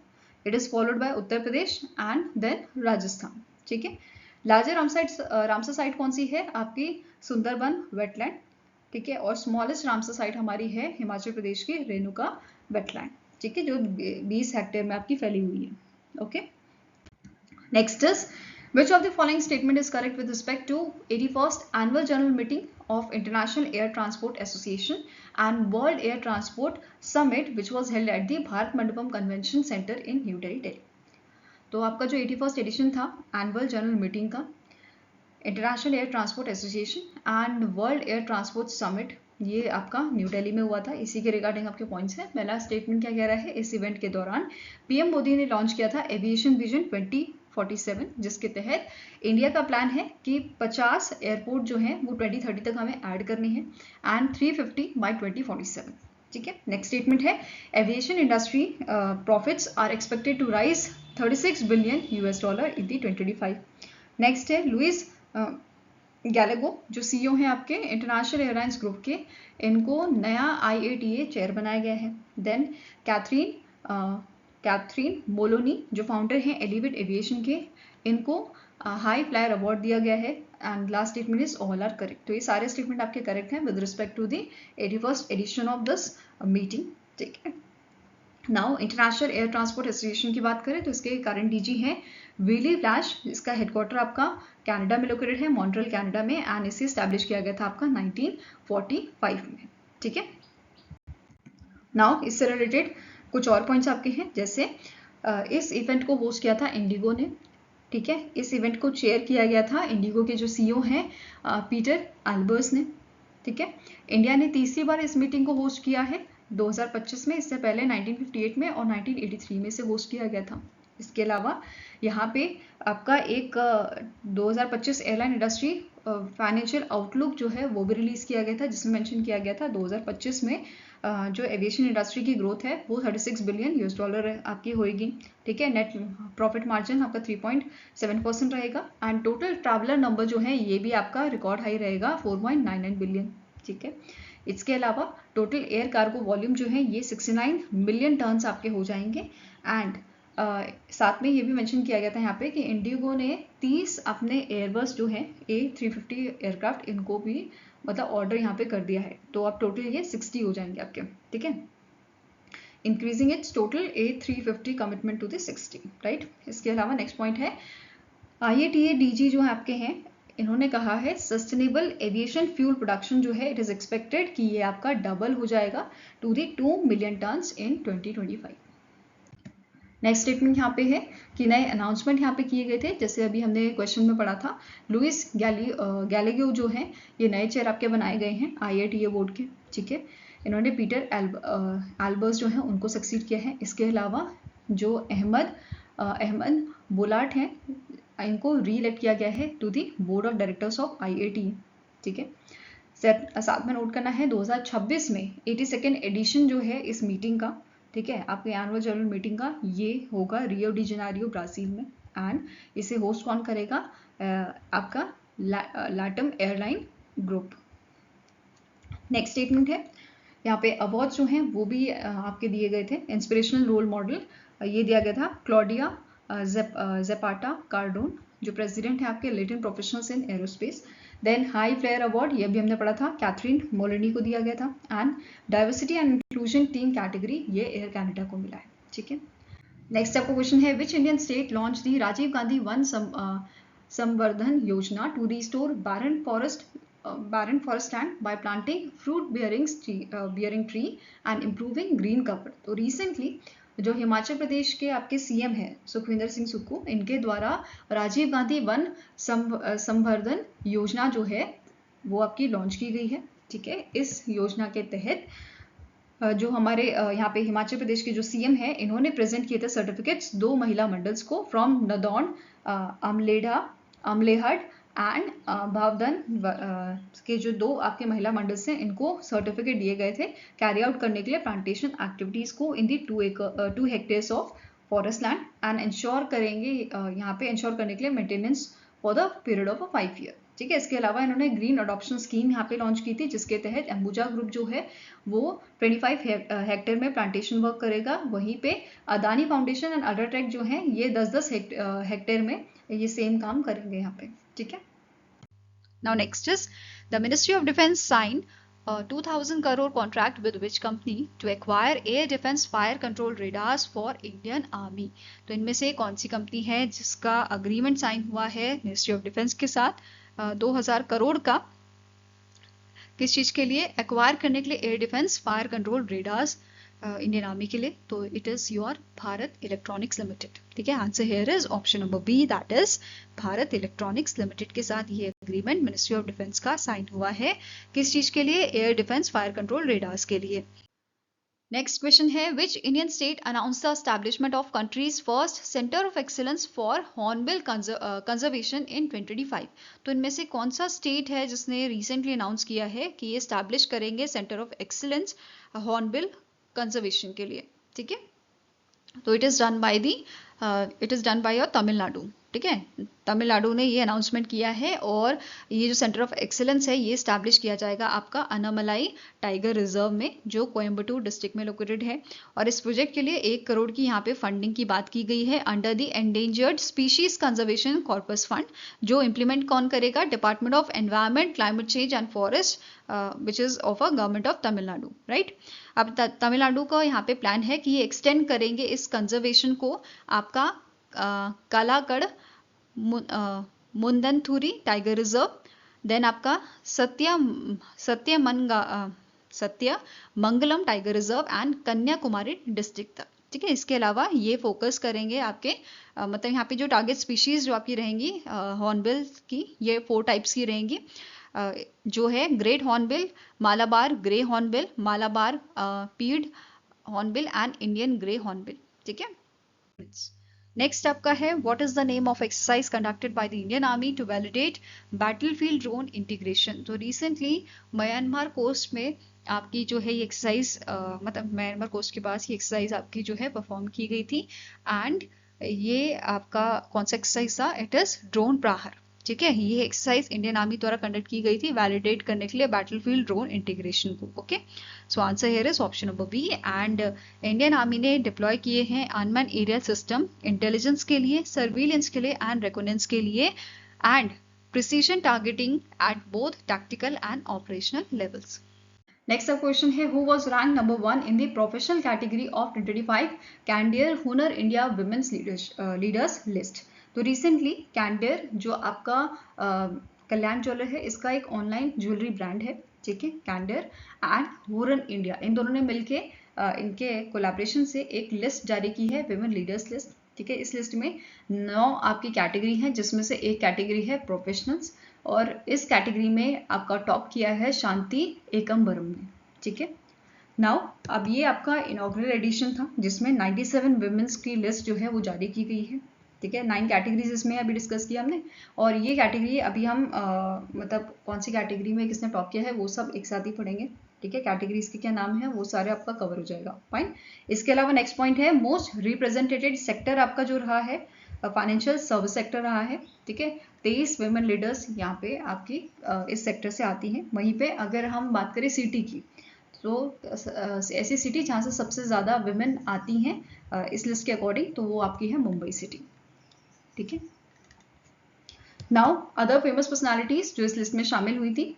It is followed by Uttar Pradesh and then Rajasthan, ठीक है। लार्जर रामसर साइट कौन सी है आपकी, सुंदरबन वेटलैंड, ठीक है। और स्मॉलेस्ट रामसर साइट हमारी है हिमाचल प्रदेश की रेणुका वेटलैंड, ठीक है, जो 20 हेक्टेयर में आपकी फैली हुई है, okay. Next is which of the following statement is correct with respect to 81st annual general meeting of International Air Transport Association and World Air Transport Summit which was held at the Bharat Mandapam Convention Center in New Delhi, Delhi. तो आपका जो 81st addition था annual general meeting का international air transport association and world air transport summit, ये आपका new Delhi में हुआ था। इसी के रिगार्डिंग आपके पॉइंट्स हैं। पहला स्टेटमेंट क्या कह रहा है, इस इवेंट के दौरान पीएम मोदी ने लॉन्च किया था एविएशन विजन 2047, जिसके तहत इंडिया का प्लान है कि 50 एयरपोर्ट जो हैं वो 2030 तक हमें ऐड करनी है एंड 350 बाय 2047, ठीक है। नेक्स्ट स्टेटमेंट है aviation industry profits are expected to rise $36 billion in the 2025। Next है लुइस गैलेगो जो सीईओ हैं आपके इंटरनेशनल एयरलाइंस ग्रुप के, इनको नया IATA चेयर बनाया गया है। देन कैथरीन मोलोनी जो फाउंडर हैं एलिवेट एविएशन के, इनको हाई फ्लायर अवार्ड दिया गया है। And last statement is all are correct. तो ये सारे स्टेटमेंट आपके करेक्ट हैं with respect to the 81st edition of this meeting, ठीक है। Now international air transport association की बात करें तो इसके करंट डीजी हैं विली फ्लैश। इसका हेडक्वार्टर आपका कनाडा में लोकेटेड है, मॉन्ट्रियल कनाडा में, एंड इसे इस्टेब्लिश किया गया था आपका 1945 में, ठीक है। नाउ इससे रिलेटेड कुछ और पॉइंट्स आपके हैं, जैसे इस इवेंट को होस्ट किया था इंडिगो ने, ठीक है। इस इवेंट को चेयर किया गया था इंडिगो के जो सीईओ हैं पीटर एल्बर्स ने, ठीक है। इंडिया ने तीसरी बार इस मीटिंग को होस्ट किया है 2025 में, इससे पहले 1958 में और 1983 में से होस्ट किया गया था। इसके अलावा यहाँ पे आपका एक 2025 एयरलाइन इंडस्ट्री फाइनेंशियल आउटलुक जो है वो भी रिलीज किया गया था, जिसमें मेंशन किया गया था 2025 में जो एविएशन इंडस्ट्री की ग्रोथ है वो $36 बिलियन आपकी होएगी, ठीक है। नेट प्रॉफिट मार्जिन आपका 3.7% रहेगा एंड टोटल ट्रैवलर नंबर जो है ये भी आपका रिकॉर्ड हाई रहेगा 4.99 बिलियन, ठीक है। इसके अलावा टोटल एयर कार्गो वॉल्यूम जो है ये 69 मिलियन टन्स आपके हो जाएंगे। एंड साथ में ये भी मेंशन किया गया था यहाँ पे कि इंडिगो ने 30 अपने एयरबस जो है A350 एयरक्राफ्ट इनको भी मतलब ऑर्डर यहाँ पे कर दिया है, तो अब टोटल ये 60 हो जाएंगे आपके, ठीक है। Increasing its total A350 commitment to the 60, right. इसके अलावा नेक्स्ट पॉइंट है IATA DG जो है आपके हैं, इन्होंने कहा है सस्टेनेबल एविएशन फ्यूल प्रोडक्शन जो है इट इज एक्सपेक्टेड कि ये आपका डबल हो जाएगा to the 2 million tons in 2025। Next statement यहाँ पे है कि नए अनाउंसमेंट यहाँ पे किए गए थे, जैसे अभी हमने क्वेश्चन में पढ़ा था लुइस गैलेगो जो है ये नए चेयर आपके बनाए गए हैं IATA बोर्ड के, ठीक है। इन्होंने पीटर एल्बर्स जो है उनको सक्सीड किया है। इसके अलावा जो अहमद बुलाट हैं इनको री-इलेक्ट किया गया है to the board of directors of IATA, ठीक है। साथ में नोट करना है 2026 में 82nd एडिशन जो है इस मीटिंग का, ठीक है, आपके एनुअल जनरल मीटिंग का, ये होगा रियो डी जेनेरियो ब्राजील में। एंड इसे होस्ट कौन करेगा, आपका लैटम एयरलाइन ग्रुप। नेक्स्ट स्टेटमेंट है यहाँ पे अवार्ड जो हैं वो भी आपके दिए गए थे। इंस्पिरेशनल रोल मॉडल ये दिया गया था क्लॉडिया जेपाटा कार्डोन जो प्रेसिडेंट है आपके Latin professionals in aerospace. Then high flyer award ये भी हमने पढ़ा था कैथरीन मोलिनी को दिया गया था। And diversity and inclusion team category ये एयर कनाडा को मिला है, ठीक है। नेक्स्ट आपका क्वेश्चन है which Indian state launch the Rajiv Gandhi Van Samvardhan Yojana to restore barren forest barren forest land by planting fruit bearing tree and improving green cover. तो recently जो हिमाचल प्रदेश के आपके सीएम हैं सुखविंदर सिंह सुक्खू, इनके द्वारा राजीव गांधी वन संवर्धन योजना जो है वो आपकी लॉन्च की गई है। ठीक है, इस योजना के तहत जो हमारे यहाँ पे हिमाचल प्रदेश के जो सीएम हैं, इन्होंने प्रेजेंट किए थे सर्टिफिकेट्स 2 महिला मंडल्स को फ्रॉम नदौन, अमलेहट एंड भावदन के जो 2 आपके महिला मंडल्स हैं, इनको सर्टिफिकेट दिए गए थे कैरी आउट करने के लिए प्लांटेशन एक्टिविटीज को इन दी 2 hectares of forest land and ensure करेंगे, यहाँ पे इंश्योर करने के लिए maintenance for the period of 5 year. ठीक है, इसके अलावा इन्होंने ग्रीन अडॉप्शन स्कीम यहाँ पे लॉन्च की थी, जिसके तहत अंबुजा ग्रुप जो है वो 25 हेक्टेयर में प्लांटेशन वर्क करेगा। वहीं पे अदानी फाउंडेशन एंड अल्ट्राटेक जो है ये 10-10 हेक्टेयर में ये सेम काम करेंगे यहाँ पे। ठीक है, now next is the ministry of defence sign 2000 crore contract with which company to acquire air defense fire control radars for Indian Army। तो इनमें से कौन सी कंपनी है जिसका अग्रीमेंट साइन हुआ है मिनिस्ट्री ऑफ डिफेंस के साथ 2000 करोड़ का, किस चीज के लिए? एक्वायर करने के लिए air defence fire control radars Indian army के लिए। तो it is your Bharat electronics limited. ठीक है, answer here is option number B, that is Bharat electronics limited के साथ ये एग्रीमेंट मिनिस्ट्री ऑफ डिफेंस का साइन हुआ है। किस चीज के लिए? Air defence fire control radars के लिए। नेक्स्ट क्वेश्चन है, which Indian state announce the establishment of country's first centre of excellence for hornbill conservation in 2025। तो इनमें से कौन सा स्टेट है जिसने रिसेंटली अनाउंस किया है कि ये एस्टैब्लिश करेंगे centre of excellence hornbill conservation के लिए? ठीक है, तो it is done by your Tamil Nadu. ठीक है, तमिलनाडु ने ये अनाउंसमेंट किया है और ये जो सेंटर ऑफ एक्सीलेंस है ये स्टैब्लिश किया जाएगा आपका अनामलाई टाइगर रिजर्व में, जो कोयम्बटूर डिस्ट्रिक्ट में लोकेटेड है। और इस प्रोजेक्ट के लिए 1 करोड़ की यहाँ पे फंडिंग की बात की गई है under the endangered species conservation corpus fund, जो इम्प्लीमेंट कौन करेगा? Department of environment, climate change and forest which is of a government of Tamil Nadu, right. अब तमिलनाडु का यहाँ पे प्लान है कि ये एक्सटेंड करेंगे इस कंजर्वेशन को आपका कालाकड़ मुंदनथुरी टाइगर रिजर्व, देन आपका Sathyamangalam tiger reserve and Kanyakumari district तक। ठीक है, इसके अलावा ये फोकस करेंगे आपके मतलब यहाँ पे जो टारगेट स्पीशीज जो आपकी रहेंगी हॉर्नबिल की, ये 4 टाइप्स की रहेंगी, जो है great hornbill, Malabar grey hornbill, Malabar pied hornbill and Indian grey hornbill. ठीक है, नेक्स्ट आपका है, what is the name of exercise conducted by the Indian army to validate battlefield drone integration. तो रिसेंटली म्यांमार कोस्ट में आपकी जो है ये एक्सरसाइज मतलब म्यांमार कोस्ट के पास ये एक्सरसाइज आपकी जो है परफॉर्म की गई थी एंड ये आपका कौन सा एक्सरसाइज था? इट इज ड्रोन प्रहार। ठीक है, ये एक्सरसाइज इंडियन आर्मी द्वारा कंडक्ट की गई थी वैलिडेट करने के लिए बैटलफील्ड ड्रोन इंटीग्रेशन को। Okay, so answer here is option number B. And Indian army ने डिप्लॉय किए हैं अनमैन एरियल सिस्टम इंटेलिजेंस के लिए, सर्विलेंस के लिए एंड रिकॉनेंस के लिए and precision targeting at both tactical and operational levels. Next अब क्वेश्चन है, who was rank number 1 in the professional category of 2025 कैंडियर हुनर इंडिया वुमेन्स लीडर्स लिस्ट। तो रिसेंटली कैंडियर जो आपका कल्याण ज्वेलर है, इसका एक ऑनलाइन ज्वेलरी ब्रांड है। ठीक है, कैंडियर एंड हुनर इंडिया, इन दोनों ने मिलके इनके कोलैबोरेशन से एक लिस्ट जारी की है, वुमेन लीडर्स लिस्ट। ठीक है, इस लिस्ट में 9 आपकी कैटेगरी है, जिसमें से एक कैटेगरी है प्रोफेशनल्स, और इस कैटेगरी में आपका टॉप किया है शांति एकम्बरम ने। ठीक है, नाउ अब ये आपका इनॉग्रल एडिशन था जिसमें 97 वुमेन्स की लिस्ट जो है वो जारी की गई है। ठीक है, 9 कैटेगरीज इसमें अभी डिस्कस किया हमने, और ये कैटेगरी अभी हम मतलब कौन सी कैटेगरी में किसने टॉप किया है वो सब एक साथ ही पढ़ेंगे। ठीक है, कैटेगरीज के क्या नाम है वो सारे आपका कवर हो जाएगा। फाइन, इसके अलावा नेक्स्ट पॉइंट है, मोस्ट रिप्रेजेंटेटेड सेक्टर आपका जो रहा है फाइनेंशियल सर्विस सेक्टर रहा है। ठीक है, 23 वुमेन लीडर्स यहाँ पे आपकी इस सेक्टर से आती हैं। वहीं पे अगर हम बात करें सिटी की, तो ऐसी सिटी जहाँ से सबसे ज़्यादा वुमेन आती हैं इस लिस्ट के अकॉर्डिंग, तो वो आपकी है मुंबई सिटी। ठीक है, नाउ अदर फेमस पर्सनालिटीज जो इस लिस्ट में शामिल हुई थी,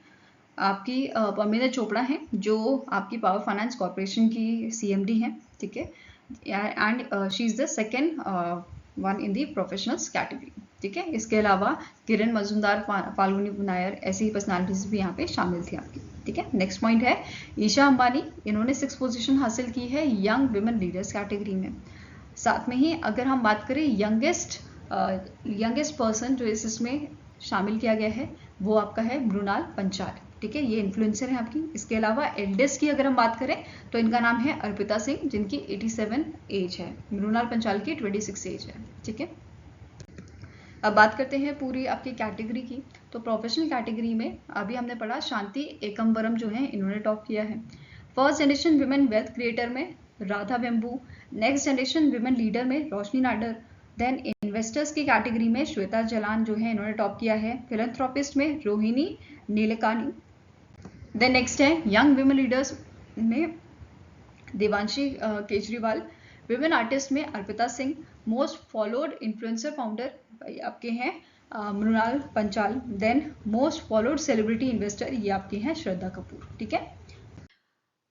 आपकी परमिता चोपड़ा हैं, जो आपकी पावर फाइनेंस कॉर्पोरेशन की CMD हैं। ठीक है, and she is the second one in the professionals category. ठीक है। इसके अलावा किरण मजूमदार, फाल्गुनी नायर, ऐसी ही पर्सनालिटीज भी यहाँ पे शामिल थी आपकी। ठीक है। नेक्स्ट पॉइंट है ईशा अंबानी, इन्होंने 6 पोजीशन हासिल की है यंग विमेन लीडर्स कैटेगरी में। साथ में ही अगर हम बात करें यंगेस्ट पर्सन जो इसमें शामिल किया गया है वो आपका है मृणाल पंचाल। ठीक है, ये इन्फ्लुएंसर है आपकी। इसके अलावा एल्डेस्ट की अगर हम बात करें तो इनका नाम है अर्पिता सिंह, जिनकी 87 एज है। मृणाल पंचाल की 26 एज है। ठीक है। अब बात करते हैं पूरी आपकी कैटेगरी की। तो प्रोफेशनल कैटेगरी में अभी हमने पढ़ा शांति एकम्बरम जो है इन्होंने टॉप किया है। First generation women wealth creator में Radha Vembu, next generation women leader में रोशनी नाडर, देन इन्वेस्टर्स की कैटेगरी में श्वेता जलान जो है इन्होंने टॉप किया है। फिलैंथ्रोपिस्ट में रोहिणी नीलकानी। देन नेक्स्ट है यंग विमेन लीडर्स में देवांशी केजरीवाल, विमेन आर्टिस्ट में Arpita Singh, most followed influencer founder आपके हैं Mrunal Panchal, then most followed celebrity investor ये आपके हैं श्रद्धा कपूर। ठीक है।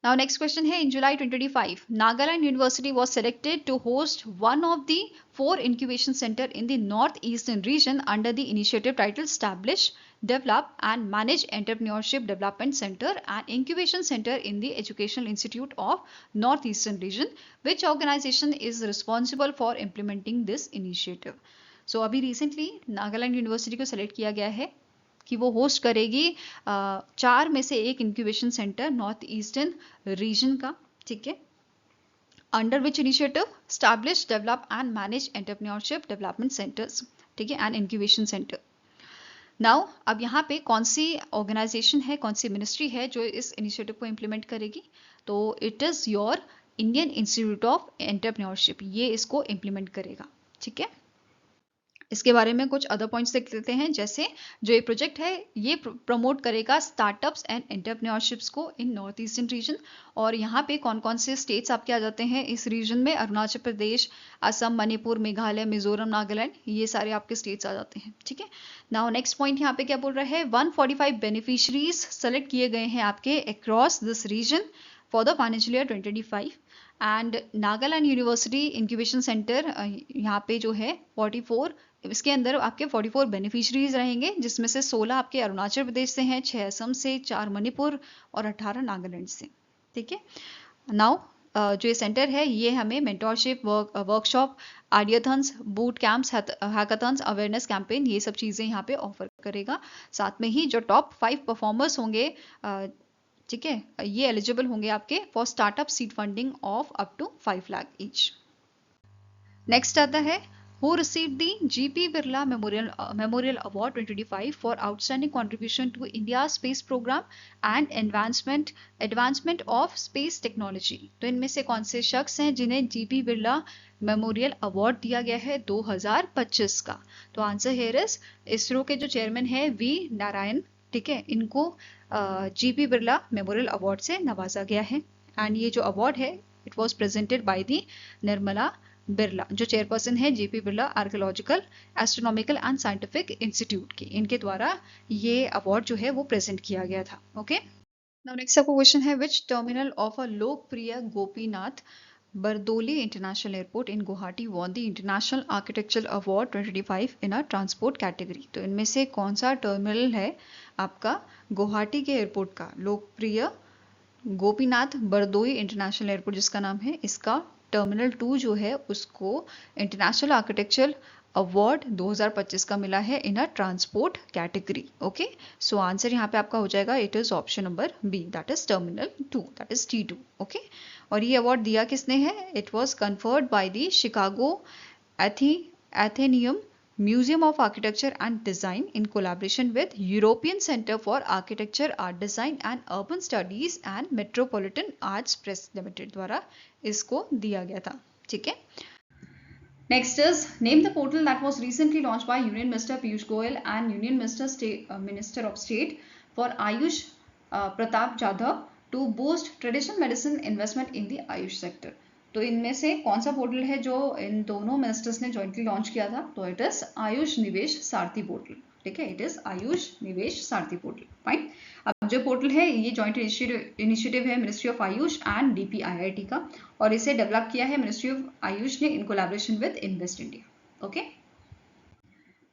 Now next question है, in July 2025, Nagaland University was selected to host one of the 4 incubation center in the northeastern region under the initiative titled Establish, Develop and Manage Entrepreneurship Development Center and Incubation Center in the Educational Institute of Northeastern Region, which organization is responsible for implementing this initiative. So अभी recently Nagaland University को select किया गया है कि वो host करेगी 4 में से एक incubation centre north eastern region का। ठीक है। Under which initiative? Establish, develop and manage entrepreneurship development centres. ठीक है, एंड इंक्यूबेशन सेंटर। नाउ अब यहाँ पे कौन सी ऑर्गेनाइजेशन है, कौन सी मिनिस्ट्री है जो इस इनिशिएटिव को इम्प्लीमेंट करेगी? तो it is your Indian institute of entrepreneurship, ये इसको इम्प्लीमेंट करेगा। ठीक है। इसके बारे में कुछ अदर पॉइंट्स देख लेते हैं, जैसे जो ये प्रोजेक्ट है ये प्रमोट करेगा स्टार्टअप्स एंड एंटरप्रेन्योरशिप्स को इन नॉर्थ ईस्टर्न रीजन। और यहाँ पे कौन कौन से स्टेट्स आपके आ जाते हैं इस रीजन में? अरुणाचल प्रदेश, असम, मणिपुर, मेघालय, मिजोरम, नागालैंड, ये सारे आपके स्टेट्स आ जाते हैं। ठीक है। नाउ नेक्स्ट पॉइंट यहाँ पे क्या बोल रहा है? 145 बेनिफिशरीज सेलेक्ट किए गए हैं आपके across this region for the financial year 2025 and Nagaland university incubation centre यहाँ पे जो है 44, इसके अंदर आपके 44 बेनिफिशरीज रहेंगे, जिसमें से 16 आपके अरुणाचल प्रदेश से हैं, 6 असम से, 4 मणिपुर और 18 नागालैंड से। ठीक है। नाउ जो ये सेंटर है ये हमें mentorship, workshop, ideathons, boot camps, hackathons, awareness campaign, ये सब चीज़ें यहाँ पे ऑफर करेगा। साथ में ही जो टॉप 5 परफॉर्मर्स होंगे, ठीक है, ये एलिजिबल होंगे आपके for startup seed funding of up to 5 lakh each. Next आता है who received the G.P. Birla Memorial Award 2025 for outstanding contribution to India's space program and advancement of space technology। तो इनमें से कौन से शख्स हैं जिन्हें G.P. Birla मेमोरियल अवार्ड दिया गया है 2025 का? तो आंसर हियर इज इसरो के जो चेयरमैन है वी नारायण। ठीक है, इनको G.P. बिरला मेमोरियल अवार्ड से नवाजा गया है। एंड ये जो अवार्ड है it was presented by the Nirmala Birla, जो चेयरपर्सन है G.P. Birla archaeological, astronomical and scientific institute की, इनके द्वारा ये अवार्ड जो है वो प्रेजेंट किया गया था। ओके। नाउ नेक्स्ट आपको क्वेश्चन है, विच टर्मिनल ऑफ अ लोकप्रिय Gopinath Bardoli international airport in Guwahati won the international architectural award 2025 in a transport category? तो इनमें से कौन सा टर्मिनल है आपका गुवाहाटी के एयरपोर्ट का लोकप्रिय गोपीनाथ बरदोई इंटरनेशनल एयरपोर्ट जिसका नाम है, इसका टर्मिनल 2 जो है उसको इंटरनेशनल आर्किटेक्चरल अवार्ड 2025 का मिला है in a transport category. Okay, so answer यहाँ पे आपका हो जाएगा, it is option number B, that is terminal 2, that is T2। Okay, और ये अवार्ड दिया किसने है? It was conferred by the Chicago Athenaeum Museum of Architecture and Design in collaboration with European Center for Architecture, Art Design and Urban Studies and Metropolitan Arts Press Limited द्वारा इसको दिया गया था। ठीक है। Next is name the portal that was recently launched by Union Minister Piyush Goyal and Union Minister of State for Ayush Pratap Jadhav to boost traditional medicine investment in the Ayush sector। तो इनमें से कौन सा portal है जो इन दोनों ministers ने jointly launch किया था? तो इट इज आयुष निवेश सारथी पोर्टल। ठीक है, इट इज आयुष निवेश सारथी पोर्टल। फाइन। अब जो पोर्टल है ये जॉइंट इनिशिएटिव है ministry of Ayush and DPIIT का, और इसे डेवलप किया है मिनिस्ट्री ऑफ आयुष ने in collaboration with Invest India. Okay.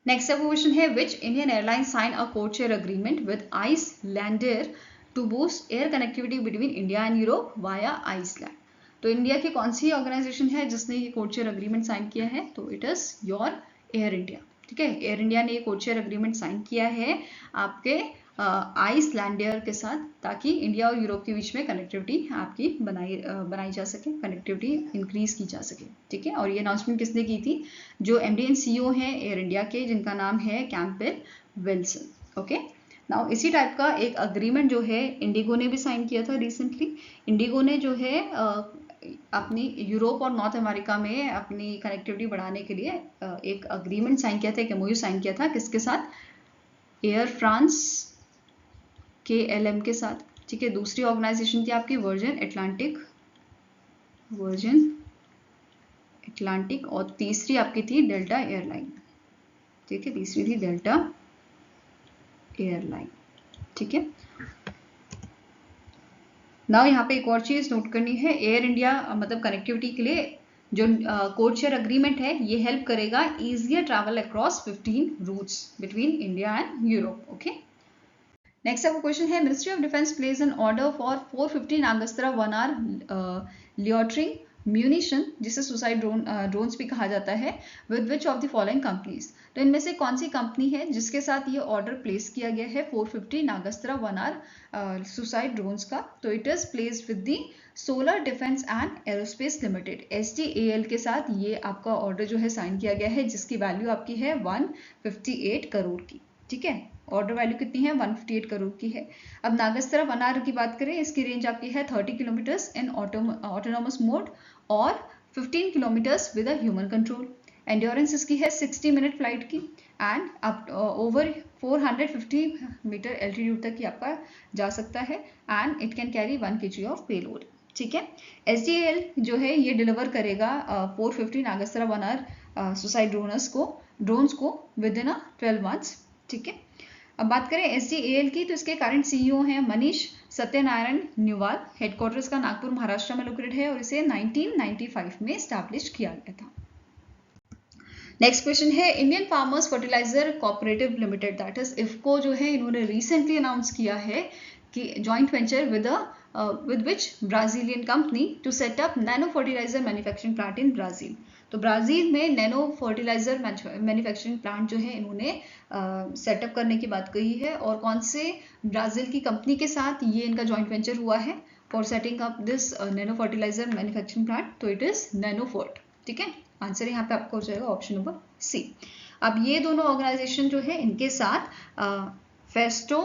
Next अब क्वेश्चन है which Indian airline sign a code share agreement with Icelandair to boost air connectivity between India and Europe via Iceland. तो India की कौन सी organisation है जिसने ये code share agreement sign किया है? तो it is your air India. ठीक है, एयर इंडिया ने ये कोड शेयर अग्रीमेंट साइन किया है आपके आइसलैंडर के साथ, ताकि इंडिया और यूरोप के बीच में कनेक्टिविटी आपकी बनाई जा सके, कनेक्टिविटी इंक्रीज की जा सके। ठीक है, और ये अनाउंसमेंट किसने की थी? जो एमडी एंड सीईओ हैं एयर इंडिया के, जिनका नाम है कैंपेल विल्सन। ओके, नाउ इसी टाइप का एक अग्रीमेंट जो है इंडिगो ने भी साइन किया था रिसेंटली। इंडिगो ने जो है अपनी यूरोप और नॉर्थ अमेरिका में अपनी कनेक्टिविटी बढ़ाने के लिए एक अग्रीमेंट साइन किया था, एक एमओयू साइन किया था। किसके साथ? एयर फ्रांस KLM के साथ। ठीक है, दूसरी ऑर्गेनाइजेशन थी आपकी वर्जिन एटलांटिक, और तीसरी आपकी थी डेल्टा एयरलाइन। ठीक है, तीसरी थी डेल्टा एयरलाइन। ठीक है, नाउ यहाँ पे एक और चीज नोट करनी है, एयर इंडिया मतलब कनेक्टिविटी के लिए जो कोड शेयर अग्रीमेंट है ये हेल्प करेगा easier travel across 15 routes between India and Europe. Okay, next आपका क्वेश्चन है ministry of defence place an order for 450 Nagastra 1R loitering munition, जिसे सुसाइड ड्रोन्स भी कहा जाता है, with which of the following companies. तो इनमें से कौन सी कंपनी है जिसके साथ ये ऑर्डर प्लेस किया गया है 450 नागस्त्रा 1R सुसाइड ड्रोन्स का? तो it is placed with the solar defence and aerospace limited SDAL के साथ ये आपका ऑर्डर जो है साइन किया गया है, जिसकी वैल्यू आपकी है 158 करोड़ की। ठीक है, ऑर्डर वैल्यू कितनी है? 158 करोड़ की है। अब नागस्त्रा 1R की बात करें, इसकी रेंज आपकी है 30 किलोमीटर्स इन ऑटोनोमस मोड और 15 kilometres with a human control. Endurance इसकी है 60 मिनट फ्लाइट की and up over 450 metre altitude तक ये आपका जा सकता है and it can carry 1 kg of payload. ठीक है, SDAL जो है ये डिलीवर करेगा 450 नागस्त्रा 1R सुसाइड ड्रोन्स को विद इन 12 मंथ्स। ठीक है, अब बात करें SDAL की, तो इसके करंट CEO हैं मनीष सत्यनारायण न्यूवाल। हेडक्वार्टर इसका नागपुर महाराष्ट्र में लोकेटेड है और इसे 1995 में स्टैब्लिश किया गया था। नेक्स्ट क्वेश्चन है Indian farmers fertiliser cooperative limited that is IFFCO जो है इन्होंने रिसेंटली अनाउंस किया है कि joint venture with which Brazilian company to set up nano fertiliser manufacturing plant in Brazil. तो ब्राजील में नैनो फर्टिलाइजर मैन्युफैक्चरिंग प्लांट जो है इन्होंने सेटअप करने की बात कही है, और कौन से ब्राजील की कंपनी के साथ ये इनका जॉइंट वेंचर हुआ है for setting up this nano fertiliser manufacturing plant? तो इट इज नैनोफर्ट। ठीक है, आंसर यहाँ पे आपको हो जाएगा ऑप्शन नंबर C। अब ये दोनों ऑर्गेनाइजेशन जो है इनके साथ फेस्टो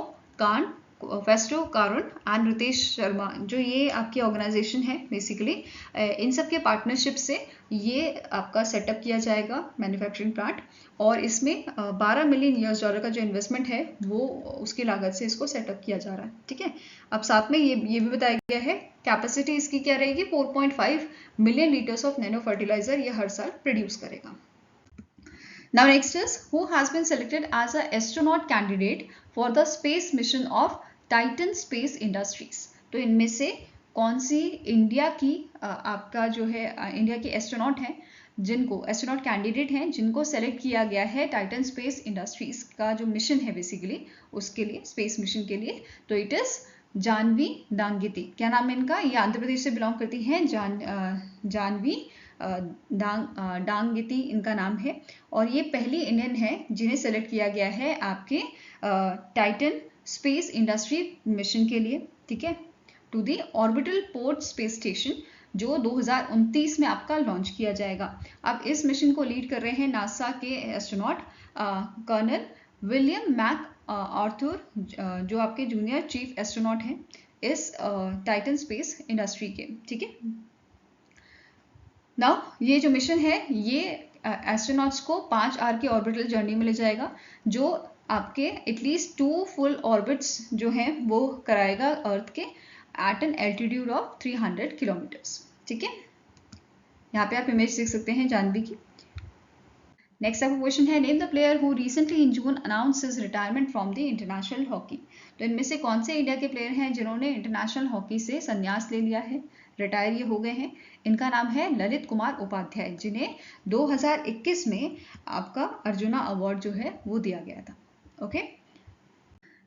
कारुन एंड रितेश शर्मा, जो ये आपकी ऑर्गेनाइजेशन है बेसिकली, इन सब के पार्टनरशिप से ये आपका सेटअप किया जाएगा मैन्युफैक्चरिंग प्लांट, और इसमें 12 मिलियन US$ का जो इन्वेस्टमेंट है वो उसकी लागत से इसको सेटअप किया जा रहा है। ठीक है, अब साथ में ये भी बताया गया है कैपेसिटी इसकी क्या रहेगी, 4.5 million litres of nano fertiliser ये हर साल प्रोड्यूस करेगा। Now next is who has been selected as a astronaut candidate for the space mission of Titan Space Industries। तो इनमें से कौन सी इंडिया की आपका जो है इंडिया की एस्ट्रोनॉट हैं, जिनको एस्ट्रोनॉट कैंडिडेट हैं जिनको सेलेक्ट किया गया है टाइटन स्पेस इंडस्ट्रीज का जो मिशन है बेसिकली उसके लिए, स्पेस मिशन के लिए? तो इट इज जानवी डांगिती। क्या नाम है इनका? ये आंध्र प्रदेश से बिलोंग करती हैं, जानवी डांगिती इनका नाम है, और ये पहली इंडियन है जिन्हें सेलेक्ट किया गया है आपके टाइटन स्पेस इंडस्ट्री मिशन के लिए। ठीक है, to the orbital port space station, जो 2029 में आपका लॉन्च किया जाएगा। अब इस मिशन को लीड कर रहे हैं नासा के astronaut colonel William McArthur, जो आपके जूनियर चीफ एस्ट्रोनॉट हैं इस टाइटन स्पेस इंडस्ट्री के। ठीक है, नाउ ये जो मिशन है ये एस्ट्रोनॉट्स को 5 आवर की ऑर्बिटल जर्नी में ले जाएगा, जो आपके एटलीस्ट 2 फुल ऑर्बिट्स जो हैं वो कराएगा अर्थ के at an altitude of 300 kilometres. ठीक है, यहाँ पे आप इमेज देख सकते हैं जानवी की। नेक्स्ट आपका क्वेश्चन है name the player who recently in June announce his retirement from the international hockey. तो इनमें से कौन से इंडिया के प्लेयर हैं जिन्होंने इंटरनेशनल हॉकी से संन्यास ले लिया है? रिटायर ये हो गए हैं। इनका नाम है ललित कुमार उपाध्याय, जिन्हें 2021 में आपका अर्जुना अवार्ड जो है वो दिया गया था। ओके,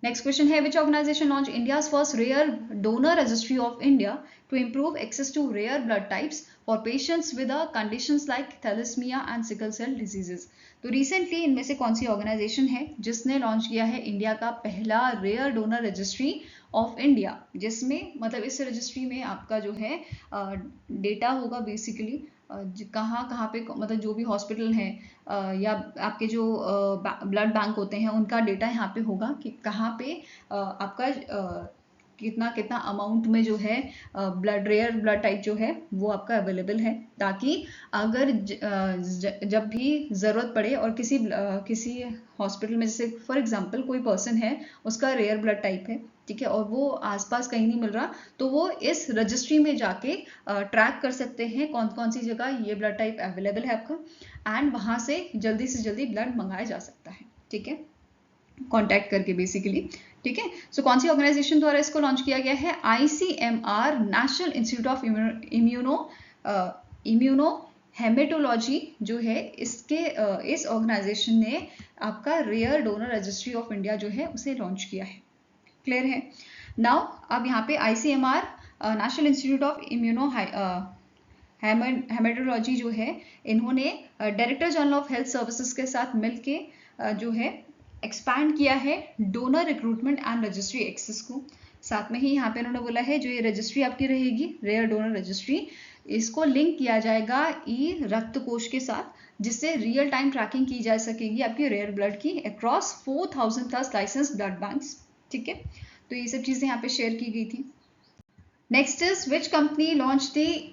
नेक्स्ट क्वेश्चन है, which organisation launch India's first rare donor registry of India to improve access to rare blood types for patients with conditions like thalassemia and sickle cell diseases. तो recently इनमें से कौन सी organisation है जिसने launch किया है India का पहला rare donor registry of India, जिसमें मतलब इस रजिस्ट्री में आपका जो है डेटा होगा बेसिकली कहाँ कहाँ पे, मतलब जो भी हॉस्पिटल हैं या आपके जो ब्लड बैंक होते हैं उनका डेटा यहाँ पे होगा कि कहाँ पे आपका कितना कितना अमाउंट में जो है ब्लड रेयर ब्लड टाइप जो है वो आपका अवेलेबल है, ताकि अगर जब भी ज़रूरत पड़े और किसी हॉस्पिटल में, जैसे फॉर एग्जांपल कोई पर्सन है उसका रेयर ब्लड टाइप है, ठीक है, और वो आसपास कहीं नहीं मिल रहा, तो वो इस रजिस्ट्री में जाके ट्रैक कर सकते हैं कौन कौन सी जगह ये ब्लड टाइप अवेलेबल है आपका, एंड वहाँ से जल्दी ब्लड मंगाया जा सकता है, ठीक है, कॉन्टैक्ट करके बेसिकली, ठीक है। सो कौन सी ऑर्गेनाइजेशन द्वारा इसको लॉन्च किया गया है? ICMR, national institute of immunohaematology जो है, इस ऑर्गेनाइजेशन ने आपका rare donor registry of India जो है उसे लॉन्च किया है। क्लियर है? नाउ अब यहाँ पे ICMR, national institute of immunohaematology जो है, इन्होंने director general of health services के साथ मिलके जो है एक्सपैंड किया है donor recruitment and registry access को। साथ में ही यहाँ पे उन्होंने बोला है जो ये रजिस्ट्री आपकी रहेगी रेयर डोनर रजिस्ट्री, इसको लिंक किया जाएगा ई रक्त कोष के साथ, जिससे रियल टाइम ट्रैकिंग की जा सकेगी आपकी रेयर ब्लड की across 4000 plus license blood banks, ठीक है। तो ये सब चीज़ें यहाँ पे शेयर की गई थी। Next is which company launch the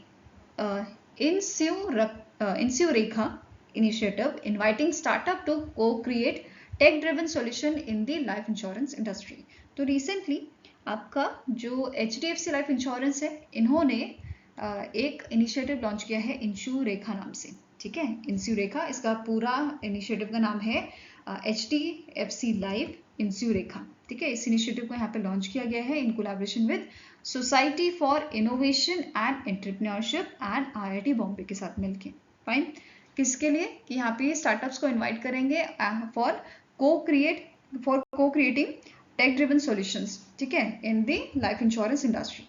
InsuRekha initiative inviting startup to co-create tech driven solution in the life insurance industry। तो रिसेंटली आपका जो HDFC लाइफ इंश्योरेंस है, इन्होंने एक इनिशिएटिव लॉन्च किया है InsuRekha नाम से, ठीक है। InsuRekha, इसका पूरा इनिशिएटिव का नाम है HDFC लाइफ InsuRekha, ठीक है। इस इनिशिएटिव को यहाँ पे लॉन्च किया गया है इन collaboration with society for innovation and entrepreneurship and IIT Bombay के साथ मिलके। फाइन, किसके लिए कि यहाँ पे स्टार्टअप्स को इनवाइट करेंगे for co-creating tech driven solutions, ठीक है, in the life insurance industry।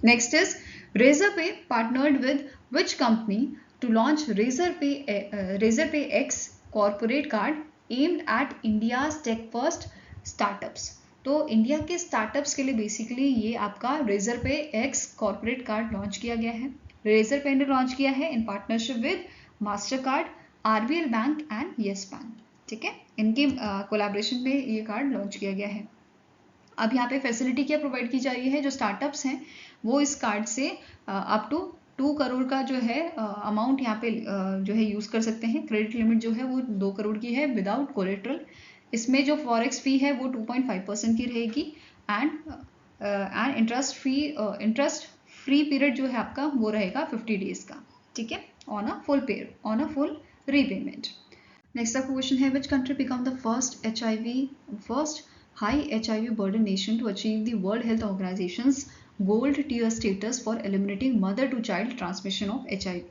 Next is Razorpay partnered with which company to launch Razorpay X corporate card aimed at India's tech first startups। तो India के startups के लिए basically ये आपका Razorpay X corporate card launch किया गया है। Razorpay ने लॉन्च किया है इन partnership with Mastercard, RBL bank and yes bank, ठीक है। इनकी कोलैबोरेशन में ये कार्ड लॉन्च किया गया है। अब यहाँ पे फैसिलिटी क्या प्रोवाइड की जा रही है, जो स्टार्टअप्स हैं वो इस कार्ड से अप टू 2 करोड़ का जो है अमाउंट यहाँ पे जो है यूज़ कर सकते हैं। क्रेडिट लिमिट जो है वो 2 करोड़ की है विदाउट कोलेट्रल। इसमें जो फॉरेक्स फी है वो 2.5% की रहेगी एंड इंटरेस्ट फ्री पीरियड जो है आपका वो रहेगा 50 डेज का, ठीक है, on a full repayment. Next आपका क्वेश्चन है, which country become the first high HIV burden nation to achieve the World Health Organization's gold tier status for eliminating mother to child transmission of HIV।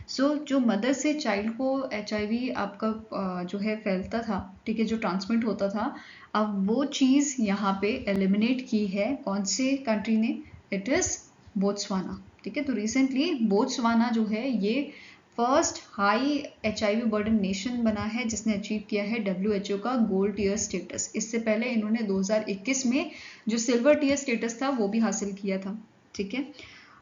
So जो mother से child को HIV आपका जो है फैलता था, ठीक है, जो ट्रांसमिट होता था, अब वो चीज़ यहाँ पे एलिमिनेट की है कौन से कंट्री ने? इट इज़ बोत्सवाना, ठीक है। तो रिसेंटली बोत्सवाना जो है ये first high HIV burden nation बना है जिसने अचीव किया है WHO का गोल्ड टीयर स्टेटस। इससे पहले इन्होंने 2021 में जो सिल्वर टीयर स्टेटस था वो भी हासिल किया था, ठीक है।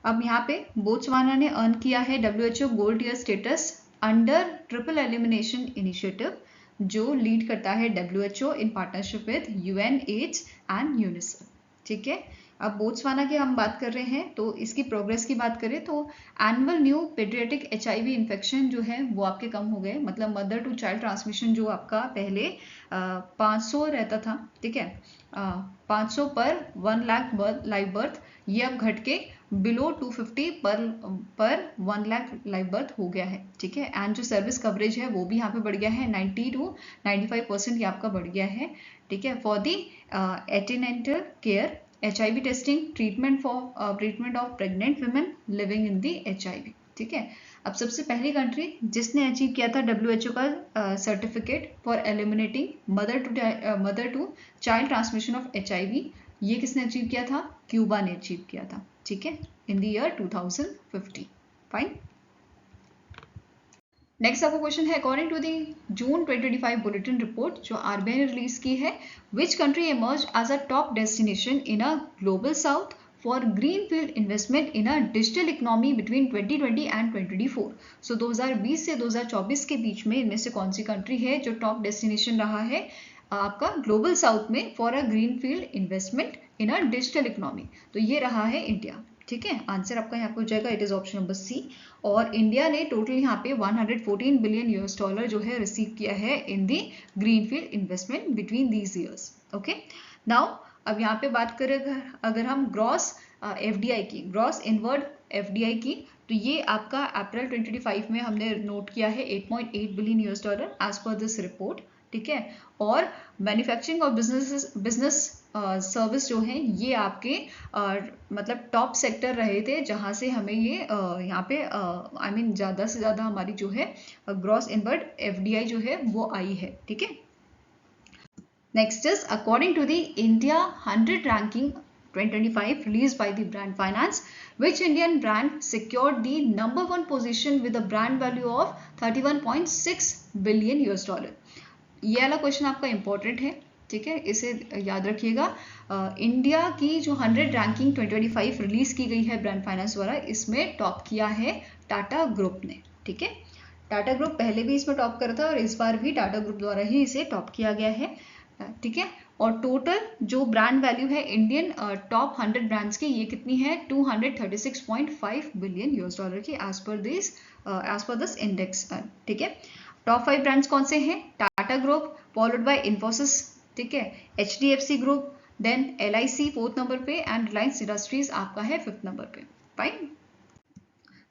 अब यहाँ पे बोत्सवाना ने अर्न किया है WHO gold tier status under triple elimination initiative, जो लीड करता है WHO in partnership with UNAIDS and UNICEF, ठीक है। अब बोत्सवाना की हम बात कर रहे हैं, तो इसकी प्रोग्रेस की बात करें तो annual new paediatric HIV infection जो है वो आपके कम हो गए, मतलब मदर टू चाइल्ड ट्रांसमिशन जो आपका पहले 500 रहता था, ठीक है, 500 पर 1 लाख लाइव बर्थ, ये अब घट के बिलो 250 पर 1 लाख लाइव बर्थ हो गया है, ठीक है। एंड जो सर्विस कवरेज है वो भी यहाँ पे बढ़ गया है, 90 to 95% ये आपका बढ़ गया है, ठीक है, for the antenatal care HIV testing, treatment of pregnant women living in the HIV। ठीक है, अब सबसे पहली कंट्री जिसने अचीव किया था WHO का certificate for eliminating mother to child transmission of HIV, ये किसने अचीव किया था? क्यूबा ने अचीव किया था। ठीक है, in the year 2050। Fine. Next आपका क्वेश्चन है, according to the June 2025 bulletin report जो RBI ने रिलीज की है, which country emerge as a top destination in a global south for green field investment in a digital economy between 2020 and 2024। So 2020 से 2024 के बीच में इनमें से कौन सी कंट्री है जो टॉप डेस्टिनेशन रहा है आपका ग्लोबल साउथ में for a green field investment in a digital economy? तो ये रहा है इंडिया। ठीक है, आंसर आपका यहाँ पे हो जाएगा, it is option number C. और इंडिया ने टोटल यहाँ पे 114 बिलियन US$ जो है रिसीव किया है in the greenfield investment between these years. Okay, now अब यहाँ पे बात करें अगर हम ग्रॉस FDI की, ग्रॉस इनवर्ड FDI की, तो ये आपका अप्रैल 2025 में हमने नोट किया है 8.8 billion US$ as per this report. ठीक है, और मैन्युफैक्चरिंग और बिजनेस सर्विस जो है ये आपके मतलब टॉप सेक्टर रहे थे जहां से हमें ये यहाँ पे आई मीन ज़्यादा से ज़्यादा हमारी जो है ग्रॉस इनवर्ड FDI जो है वो आई है। ठीक है, next is according to the India 100 ranking 2025 released by the Brand Finance, which Indian brand secured the number 1 position with a brand value of 31.6 billion US$? ये वाला क्वेश्चन आपका इंपॉर्टेंट है। ठीक है, इसे याद रखिएगा। इंडिया की जो 100 रैंकिंग 2025 रिलीज की गई है ब्रांड फाइनेंस द्वारा, इसमें टॉप किया है टाटा ग्रुप ने। ठीक है, टाटा ग्रुप पहले भी इसमें टॉप करा था और इस बार भी टाटा ग्रुप द्वारा ही इसे टॉप किया गया है। ठीक है, और टोटल जो ब्रांड वैल्यू है इंडियन टॉप 100 ब्रांड्स की, ये कितनी है? 236.5 बिलियन US$ की एज पर दिस इंडेक्स। ठीक है, टॉप 5 ब्रांड्स कौन से हैं? Tata group, followed by Infosys, ठीक है, HDFC group, then LIC 4th number पे एंड रिलायंस इंडस्ट्रीज आपका है 5th नंबर पे। फाइन,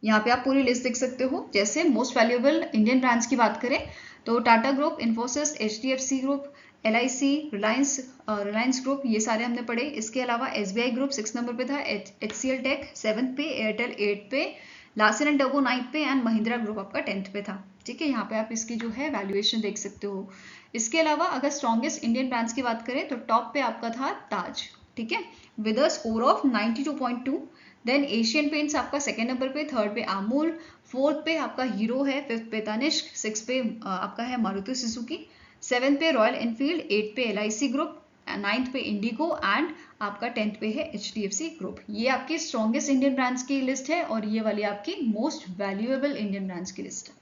यहाँ पे आप पूरी लिस्ट देख सकते हो। जैसे मोस्ट वैल्यूएबल इंडियन ब्रांड्स की बात करें तो Tata group, Infosys, HDFC group, LIC, Reliance group, ये सारे हमने पढ़े। इसके अलावा SBI ग्रुप 6th नंबर पे था, HCL टेक 7th पे, एयरटेल 8th पे, लार्सन एंड टोब्रो 9th पे एंड महिंद्रा ग्रुप आपका 10th पे था। ठीक है, यहाँ पे आप इसकी जो है वैल्यूएशन देख सकते हो। इसके अलावा अगर स्ट्रॉन्गेस्ट इंडियन ब्रांड्स की बात करें तो टॉप पे आपका था ताज, ठीक है, with a score of 92.2। Then Asian Paints आपका 2nd नंबर पे, 3rd पे अमूल, 4th पे आपका हीरो है, 5th पे तनिष्क, 6th पे आपका है मारुति सुजुकी, 7th पे रॉयल एनफील्ड, 8th पे LIC ग्रुप, 9th पे इंडिगो एंड आपका 10th पे है HDFC ग्रुप। ये आपकी स्ट्रॉन्गेस्ट इंडियन ब्रांड्स की लिस्ट है और ये वाली आपकी मोस्ट वैल्यूएबल इंडियन ब्रांड्स की लिस्ट है।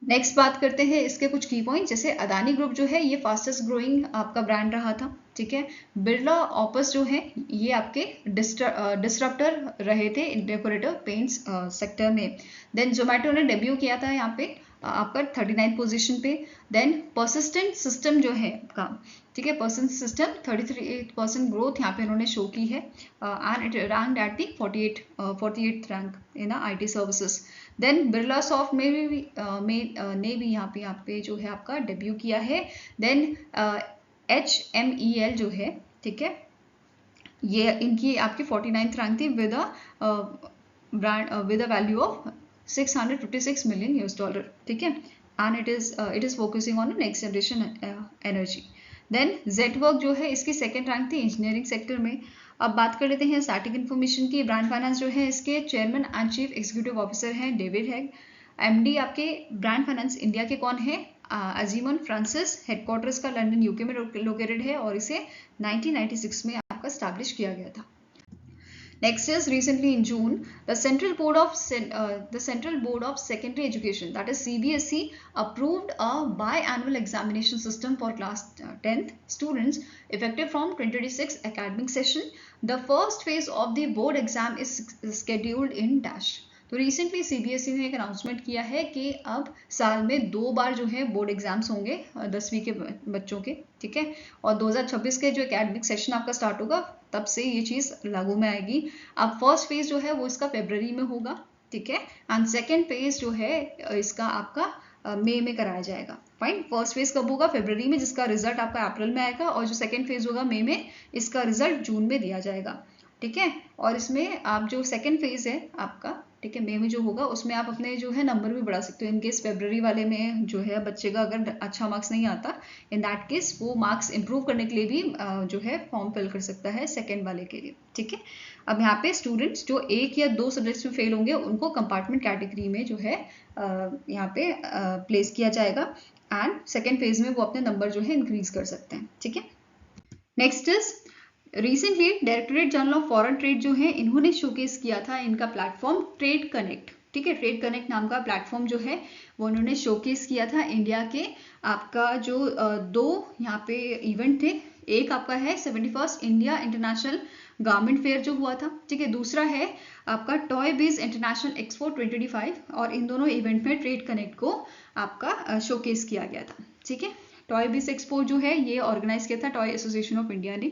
नेक्स्ट बात करते हैं इसके कुछ की पॉइंट। जैसे अदानी ग्रुप जो है ये फास्टेस्ट ग्रोइंग आपका ब्रांड रहा था। ठीक है, बिरला ऑपस जो है ये आपके डिस्ट्रप्टर रहे थे डेकोरेटिव पेंट्स सेक्टर में। देन जोमेटो ने डेब्यू किया था यहाँ पे आपका 39 पोजीशन पे। देन परसिस्टेंट सिस्टम जो है आपका, ठीक है, परसिस्टेंट सिस्टम 33% ग्रोथ यहाँ पे इन्होंने शो की है and it ranked at the 48th rank in IT services. Then Birlasoft में भी ने भी यहाँ पे जो है आपका डेब्यू किया है। देन HMEL जो है, ठीक है, ये इनकी आपकी 49th रैंक थी with a value of 656 million US$। ठीक है, and it is focusing on next generation energy. Then Zetwerk जो है इसकी 2nd रैंक थी इंजीनियरिंग सेक्टर में। अब बात कर लेते हैं स्टैटिक इन्फॉर्मेशन की। ब्रांड फाइनेंस जो है इसके chairman and chief executive officer हैं डेविड हेग। MD आपके ब्रांड फाइनेंस इंडिया के कौन है? अजीमन फ्रांसिस। हेडक्वार्टर्स का लंदन UK में लोकेटेड है और इसे 1996 में आपका स्टैब्लिश किया गया था। Next is recently in June, the Central Board of Secondary Education, that is CBSE, approved a biannual examination system for class 10th students effective from 2026 academic session. The first phase of the board exam is scheduled in dash. तो recently CBSE ने एक announcement किया है कि अब साल में 2 बार जो है बोर्ड एग्जाम्स होंगे 10वीं के बच्चों के। ठीक है, और 2026 के जो एकेडमिक सेशन आपका स्टार्ट होगा तब से ये चीज़ लागू में आएगी। अब फर्स्ट फेज जो है वो इसका फरवरी में होगा। ठीक है, एंड सेकेंड फेज जो है इसका आपका मई में कराया जाएगा। फाइन। फर्स्ट फेज कब होगा? फरवरी में, जिसका रिजल्ट आपका अप्रैल में आएगा, और जो सेकंड फेज होगा मई में, इसका रिजल्ट जून में दिया जाएगा। ठीक है, और इसमें आप जो सेकंड फेज है आपका, ठीक है, मई में जो होगा, उसमें आप अपने जो है नंबर भी बढ़ा सकते हो। इन केस फरवरी वाले में जो है बच्चे का अगर अच्छा मार्क्स नहीं आता, इन दैट केस वो मार्क्स इंप्रूव करने के लिए भी जो है फॉर्म फिल कर सकता है सेकेंड वाले के लिए। ठीक है, अब यहाँ पे स्टूडेंट्स जो 1 या 2 सब्जेक्ट्स में फेल होंगे उनको कंपार्टमेंट कैटेगरी में जो है यहाँ पे प्लेस किया जाएगा, एंड सेकेंड फेज में वो अपने नंबर जो है इंक्रीज कर सकते हैं। ठीक है, next is recently directorate General of foreign trade जो है, इन्होंने शोकेस किया था इनका प्लेटफॉर्म ट्रेड कनेक्ट। ठीक है, ट्रेड कनेक्ट नाम का प्लेटफॉर्म जो है वो उन्होंने शोकेस किया था इंडिया के। आपका जो 2 यहाँ पे इवेंट थे, एक आपका है 71st India international garment fair जो हुआ था। ठीक है, दूसरा है आपका टॉय बीज इंटरनेशनल एक्सपो 2025, और इन दोनों इवेंट में ट्रेड कनेक्ट को आपका शोकेस किया गया था। ठीक है, टॉय बीज एक्सपो जो है ये ऑर्गेनाइज किया था टॉय एसोसिएशन ऑफ इंडिया ने,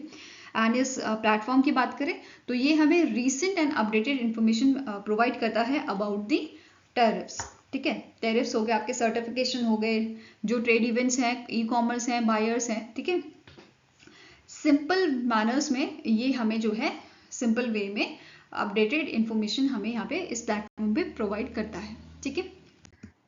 एंड इस प्लेटफॉर्म की बात करें तो ये हमें recent and updated information provide करता है अबाउट दी टैरिफ्स। ठीक है, टैरिफ्स हो गए, आपके सर्टिफिकेशन हो गए, जो ट्रेड इवेंट्स हैं, ई कॉमर्स हैं, बायर्स हैं। ठीक है, सिंपल मैनर्स में ये हमें जो है सिंपल वे में अपडेटेड इंफॉर्मेशन हमें यहाँ पे इस प्लेटफॉर्म पे प्रोवाइड करता है। ठीक है,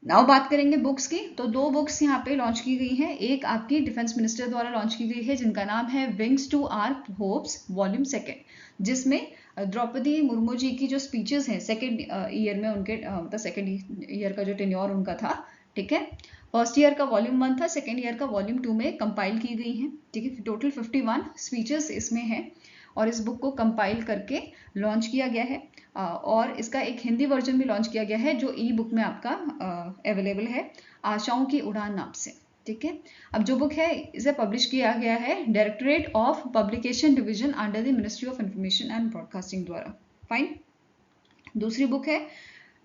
नाउ बात करेंगे बुक्स की, तो 2 बुक्स यहाँ पे लॉन्च की गई है। एक आपकी डिफेंस मिनिस्टर द्वारा लॉन्च की गई है जिनका नाम है wings to our hopes volume 2, जिसमें द्रौपदी मुर्मू जी की जो स्पीचेस हैं सेकेंड ईयर में उनके, मतलब सेकेंड ईयर का जो टेन्योर उनका था। ठीक है, फर्स्ट ईयर का वॉल्यूम 1 था, सेकेंड ईयर का वॉल्यूम 2 में कंपाइल की गई है। ठीक है, टोटल 51 स्पीचेस इसमें है, और इस बुक को कंपाइल करके लॉन्च किया गया है, और इसका एक हिंदी वर्जन भी लॉन्च किया गया है जो ई बुक में आपका अवेलेबल है, आशाओं की उड़ान नाम से। ठीक है, अब जो बुक है इसे पब्लिश किया गया है directorate of publication division under the ministry of information and broadcasting द्वारा। फाइन। दूसरी बुक है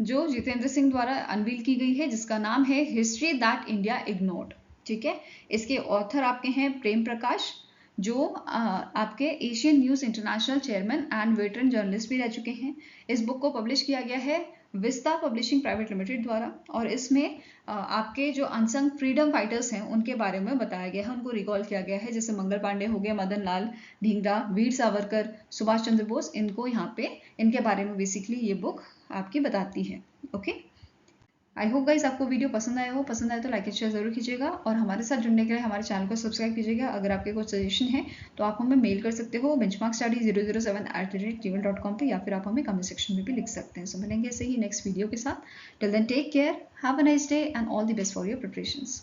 जो जितेंद्र सिंह द्वारा अनवील की गई है, जिसका नाम है हिस्ट्री दैट इंडिया इग्नोर्ड। ठीक है, इसके ऑथर आपके हैं प्रेम प्रकाश, जो आपके Asian news international chairman and veteran journalist भी रह चुके हैं। इस बुक को पब्लिश किया गया है विस्ता पब्लिशिंग प्राइवेट लिमिटेड द्वारा, और इसमें आपके जो अनसंग फ्रीडम फाइटर्स हैं उनके बारे में बताया गया है, उनको रिकॉल किया गया है, जैसे मंगल पांडे हो गए, मदन लाल ढींगरा, वीर सावरकर, सुभाष चंद्र बोस, इनको यहाँ पे इनके बारे में बेसिकली ये बुक आपकी बताती है। ओके, आई होप गाइस आपको वीडियो पसंद आया हो। पसंद आए तो लाइक एंड शेयर जरूर कीजिएगा, और हमारे साथ जुड़ने के लिए हमारे चैनल को सब्सक्राइब कीजिएगा। अगर आपके कुछ सजेशन है तो आप हमें मेल कर सकते हो benchmarkstudy007@gmail.com पे, या फिर आप हमें कमेंट सेक्शन में भी लिख सकते हैं। सो मिलेंगे ऐसे ही नेक्स्ट वीडियो के साथ। Till then take care, have a nice day and all the best for your preparations.